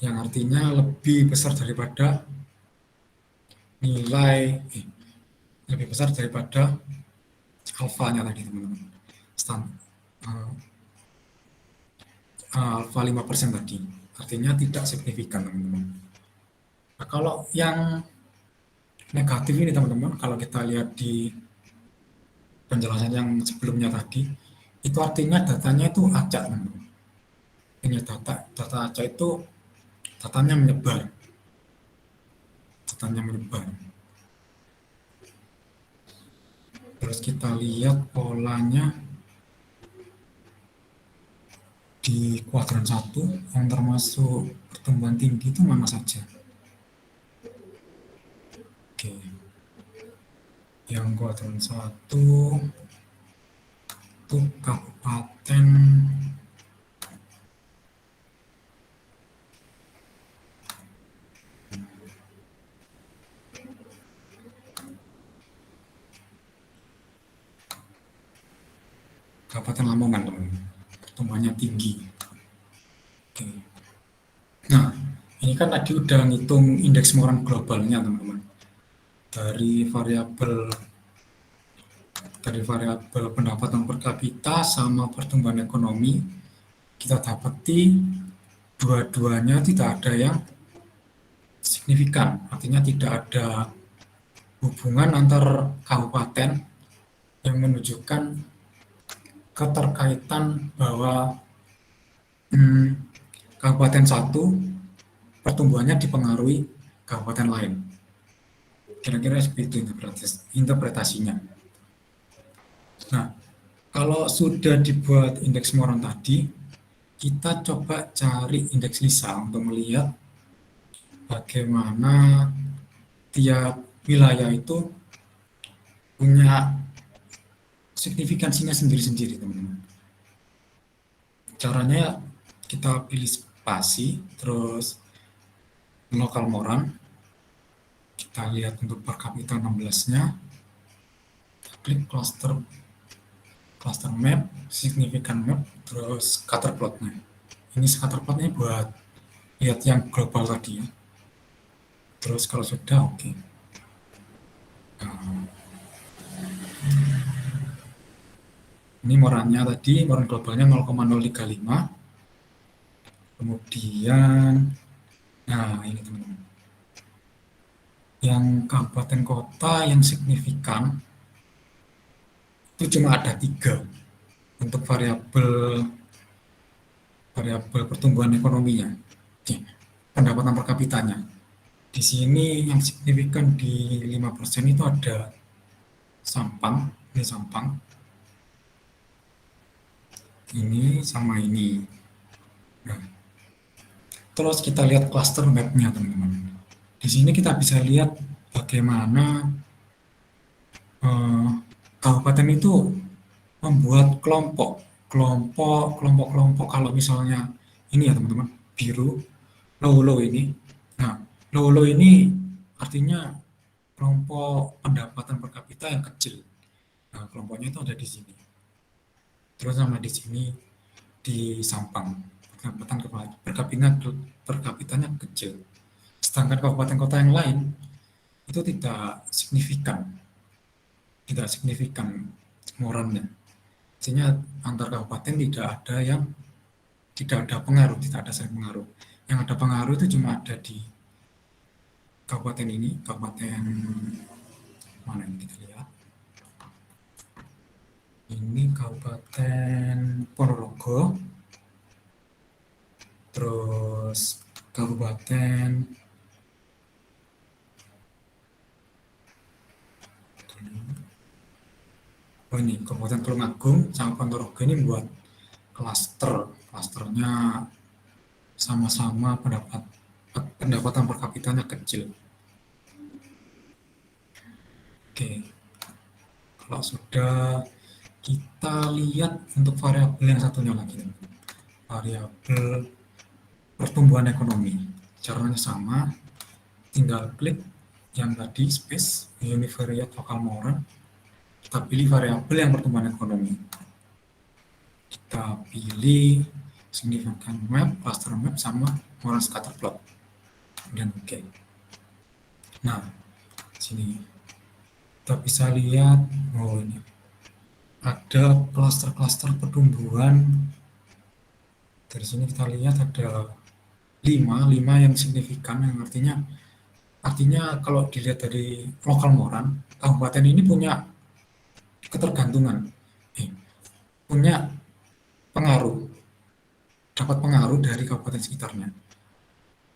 yang artinya lebih besar daripada lebih besar daripada alfanya tadi teman-teman, alfa 5% tadi, artinya tidak signifikan teman-teman. Nah, kalau yang negatif ini teman-teman, kalau kita lihat di penjelasan yang sebelumnya tadi, itu artinya datanya itu acak teman-teman. Ini data acak itu datanya menyebar. Terus kita lihat polanya di kuadran 1 yang termasuk pertumbuhan tinggi itu mana saja. Oke. Yang kuadran 1 itu kabupaten Lamongan teman-teman, pertumbuhannya tinggi. Oke. Nah, ini kan tadi udah ngitung indeks Moran globalnya teman-teman, dari variabel pendapatan per kapita sama pertumbuhan ekonomi, kita dapati dua-duanya tidak ada yang signifikan, artinya tidak ada hubungan antar kabupaten yang menunjukkan keterkaitan bahwa kabupaten satu pertumbuhannya dipengaruhi kabupaten lain. Kira-kira seperti itu interpretasinya. Nah, kalau sudah dibuat indeks Moran tadi, kita coba cari indeks Lisa untuk melihat bagaimana tiap wilayah itu punya signifikansinya sendiri-sendiri, teman-teman. Caranya kita pilih spasi, terus lokal moran. Kita lihat untuk per kapita 16-nya. Klik cluster map, significant map, terus scatter plotnya. Ini scatter plotnya buat lihat yang global tadi ya. Terus kalau sudah oke. Nah, ini morannya tadi, moran globalnya 0,035. Kemudian, nah ini teman-teman. Yang kabupaten kota yang signifikan itu cuma ada 3 untuk variabel pertumbuhan ekonominya. Oke, pendapatan per kapitanya. Di sini yang signifikan di 5% itu ada Sampang, ini Sampang. Ini sama ini. Nah, terus kita lihat cluster map-nya teman-teman. Di sini kita bisa lihat bagaimana kabupaten itu membuat kelompok kalau misalnya ini ya teman-teman, biru, low ini. Nah, low ini artinya kelompok pendapatan per kapita yang kecil. Nah, kelompoknya itu ada di sini. Terus sama di sini di Sampang, pendapatan per kapitanya kecil. Sedangkan kabupaten kota yang lain itu tidak signifikan morannya. Artinya antar kabupaten tidak ada pengaruh, tidak ada saling pengaruh. Yang ada pengaruh itu cuma ada di kabupaten ini, kabupaten mana ini kita lihat. Ini Kabupaten Ponorogo, terus Kabupaten ini Kabupaten Tulungagung sama Ponorogo ini buat klasternya sama-sama pendapatan per kapitanya kecil. Oke, kalau sudah kita lihat untuk variabel yang satunya lagi, variabel pertumbuhan ekonomi. Caranya sama, tinggal klik yang tadi space univariate local moran. Kita pilih variabel yang pertumbuhan ekonomi. Kita pilih significant map, cluster map, sama moran scatter plot. Dan oke. Nah, sini kita bisa lihat, oh ini ada klaster pertumbuhan. Dari sini kita lihat ada 5 yang signifikan, yang artinya kalau dilihat dari lokal moran, kabupaten ini punya ketergantungan, punya dapat pengaruh dari kabupaten sekitarnya.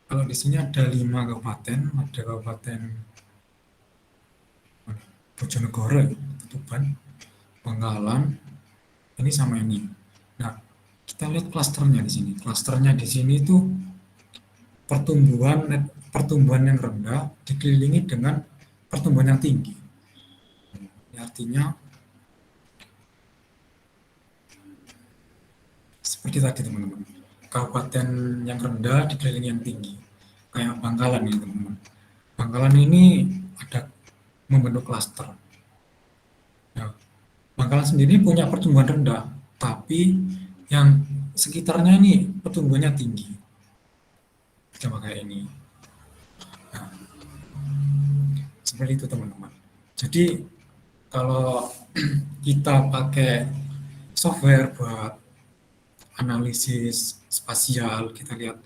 Kalau di sini ada 5 kabupaten, ada Kabupaten Bojonegoro, Tuban, Bangkalan, ini sama ini. Nah, kita lihat klasternya di sini. Klasternya di sini itu pertumbuhan yang rendah dikelilingi dengan pertumbuhan yang tinggi. Ini artinya seperti tadi teman-teman, kabupaten yang rendah dikelilingi yang tinggi, kayak Bangkalan ini teman-teman. Bangkalan ini ada membentuk klaster. Nah, Bangkalan sendiri punya pertumbuhan rendah, tapi yang sekitarnya ini pertumbuhannya tinggi. Coba kayak ini. Nah, seperti itu teman-teman. Jadi kalau kita pakai software buat analisis spasial, kita lihat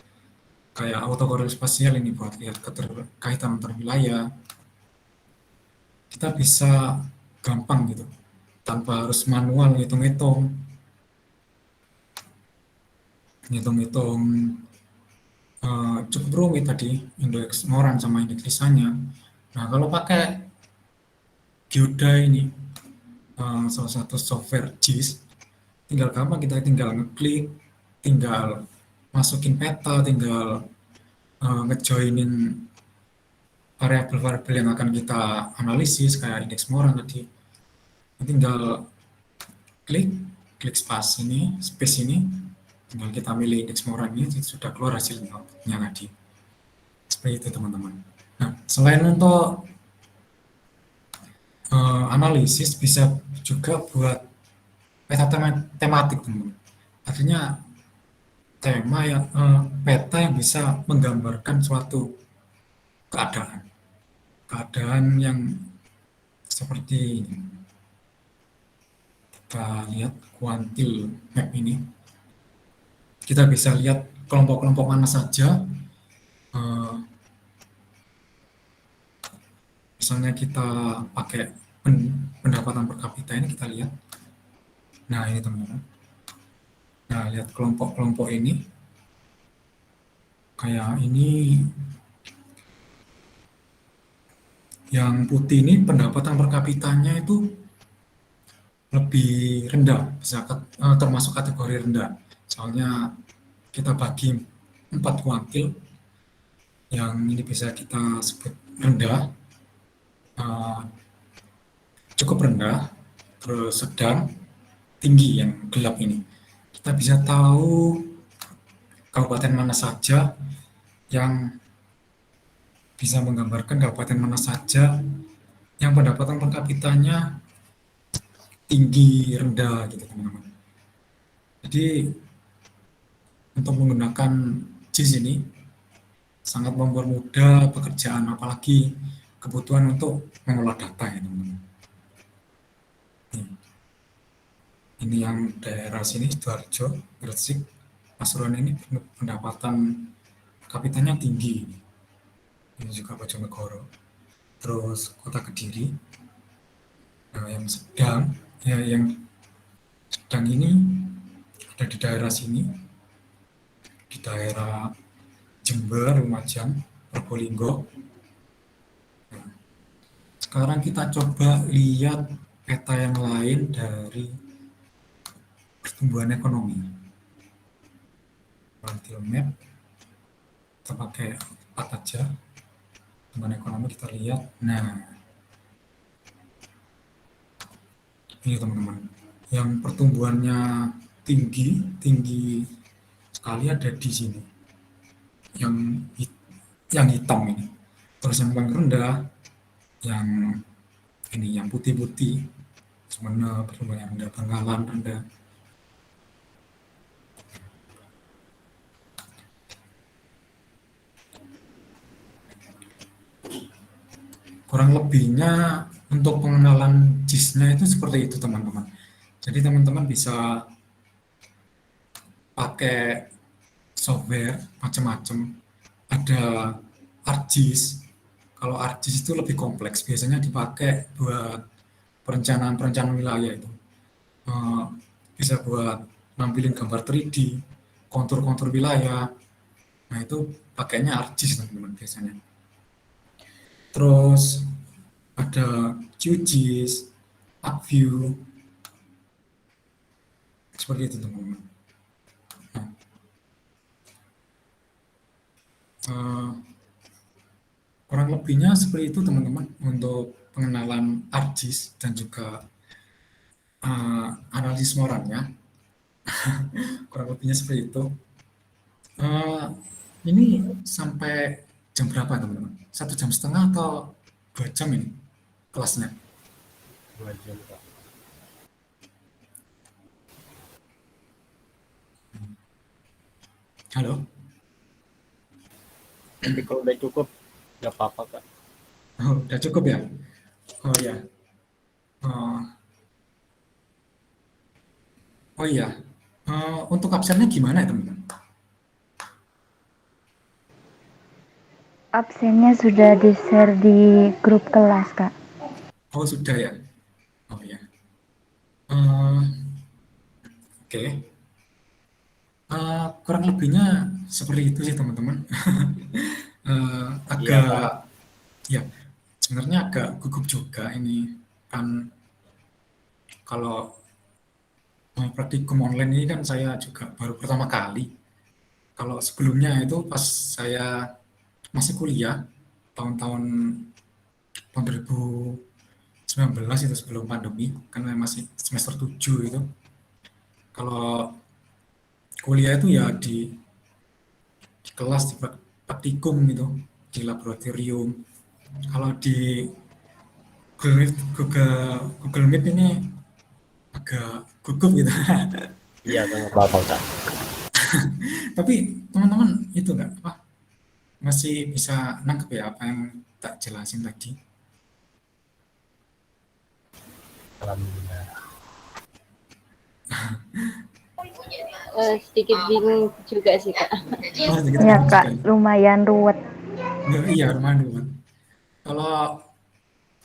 kayak autokorel spasial ini buat lihat keterkaitan antar wilayah, kita bisa gampang gitu, tanpa harus manual ngitung-ngitung cukup rumit tadi indeks moran sama indeks desanya. Nah, kalau pakai Geoda ini salah satu software JIS, tinggal gampang, kita tinggal ngeklik, tinggal masukin peta, tinggal ngejoinin variabel-variabel yang akan kita analisis kayak indeks moran tadi. Tinggal klik space ini, Tinggal kita milih indeks Moran ini sudah keluar hasilnya tadi. Seperti itu teman-teman. Nah, selain untuk analisis bisa juga buat peta tematik teman-teman. Artinya peta yang bisa menggambarkan suatu keadaan yang seperti ini. Kita lihat kuantil map ini. Kita bisa lihat kelompok-kelompok mana saja. Misalnya kita pakai pendapatan per kapita ini, kita lihat. Nah, ini teman-teman. Nah, lihat kelompok-kelompok ini. Kayak ini, yang putih ini pendapatan per kapitanya itu lebih rendah, bisa termasuk kategori rendah. Soalnya kita bagi 4 kuantil, yang ini bisa kita sebut rendah, cukup rendah, terus sedang, tinggi yang gelap ini. Kita bisa tahu kabupaten mana saja yang bisa menggambarkan kabupaten mana saja yang pendapatan per kapitanya tinggi, rendah gitu teman-teman. Jadi untuk menggunakan JIS ini sangat mempermudah pekerjaan, apalagi kebutuhan untuk mengolah data ya teman-teman. Ini yang daerah sini, Sidoarjo, Gresik, Pasuruan ini pendapatan kapitanya tinggi. Ini juga Bojonegoro. Terus Kota Kediri. Nah, yang sedang ini ada di daerah sini, di daerah Jember, Lumajang, Probolinggo. Nah, sekarang kita coba lihat peta yang lain dari pertumbuhan ekonomi. Kuantil map, kita pakai 4 aja. Pertumbuhan ekonomi kita lihat. Nah, ini teman-teman, yang pertumbuhannya tinggi sekali ada di sini, yang hitam ini. Terus yang paling rendah, yang ini, yang putih-putih, Sumenep, pertumbuhan rendah, Bangkalan rendah. Kurang lebihnya untuk pengenalan JIS-nya itu seperti itu teman-teman. Jadi teman-teman bisa pakai software macam-macam. Ada ArcGIS. Kalau ArcGIS itu lebih kompleks, biasanya dipakai buat perencanaan wilayah itu. Bisa buat nampilin gambar 3D, kontur-kontur wilayah. Nah, itu pakainya ArcGIS teman-teman biasanya. Terus ada QGIS, ArcView, seperti itu teman-teman. Kurang lebihnya seperti itu teman-teman untuk pengenalan ArcGIS dan juga analisis Morannya. Kurang lebihnya seperti itu. Ini sampai jam berapa teman-teman? 1,5 jam atau 2 jam ini kelasnya? 2 jam Kak. Halo? Tapi kalau udah cukup nggak apa-apa Kak. Oh, udah cukup ya? Oh ya. Oh iya. Untuk absennya gimana ya teman-teman? Absennya sudah di-share di grup kelas, Kak. Oh sudah ya. Oh ya. Oke. Kurang lebihnya seperti itu sih teman-teman. Iya Kak. Ya, sebenarnya agak gugup juga ini kan, kalau praktikum online ini kan saya juga baru pertama kali. Kalau sebelumnya itu pas saya masih kuliah tahun-tahun 2019 itu sebelum pandemi, karena masih semester 7 itu. Kalau kuliah itu ya di kelas, di praktikum gitu, di laboratorium. Kalau di Google Meet ini agak gugup gitu. Iya kak, nggak apa-apa kak. Tapi teman-teman itu nggak apa, masih bisa nangkep ya apa yang tak jelasin tadi. Alhamdulillah. Sedikit bingung juga sih Kak. Oh, sedikit Ya bingung Kak, sekali. lumayan ruwet. Iya, rumah dulu. Kalau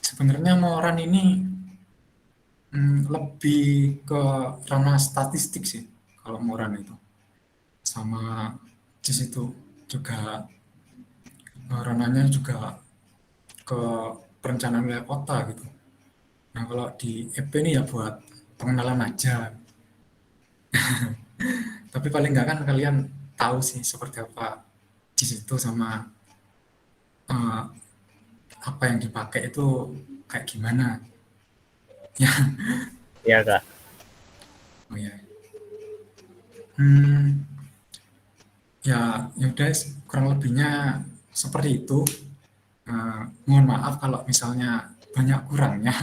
sebenarnya Moran ini lebih ke ranah statistik sih kalau Moran itu. Sama di situ juga ranahnya juga ke perencanaan wilayah kota gitu. Nah, kalau di EP ini ya buat pengenalan aja. Tapi paling nggak kan kalian tahu sih seperti apa di situ sama eh, apa yang dipakai itu kayak gimana. Ya, Iya kak. oh ya. Hmm, ya udah kurang lebihnya seperti itu. Mohon maaf kalau misalnya banyak kurangnya.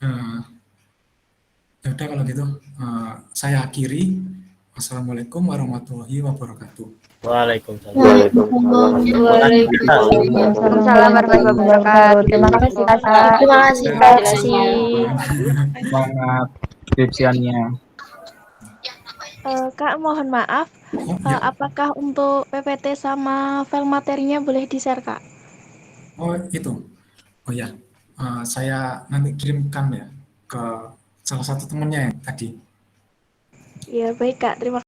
Eh, ya udah kalau gitu saya akhiri. Wassalamualaikum warahmatullahi wabarakatuh. Waalaikumsalam. Waalaikumsalam warahmatullahi wabarakatuh. Terima kasih Kakak. Terima kasih Kak jelasin. Semangat skripsiannya. Kak, mohon maaf, Oh, ya. apakah untuk PPT sama file materinya boleh di-share, Kak? Oh itu. Oh ya, saya nanti kirimkan ya ke salah satu temennya yang tadi. Ya, baik, Kak. Terima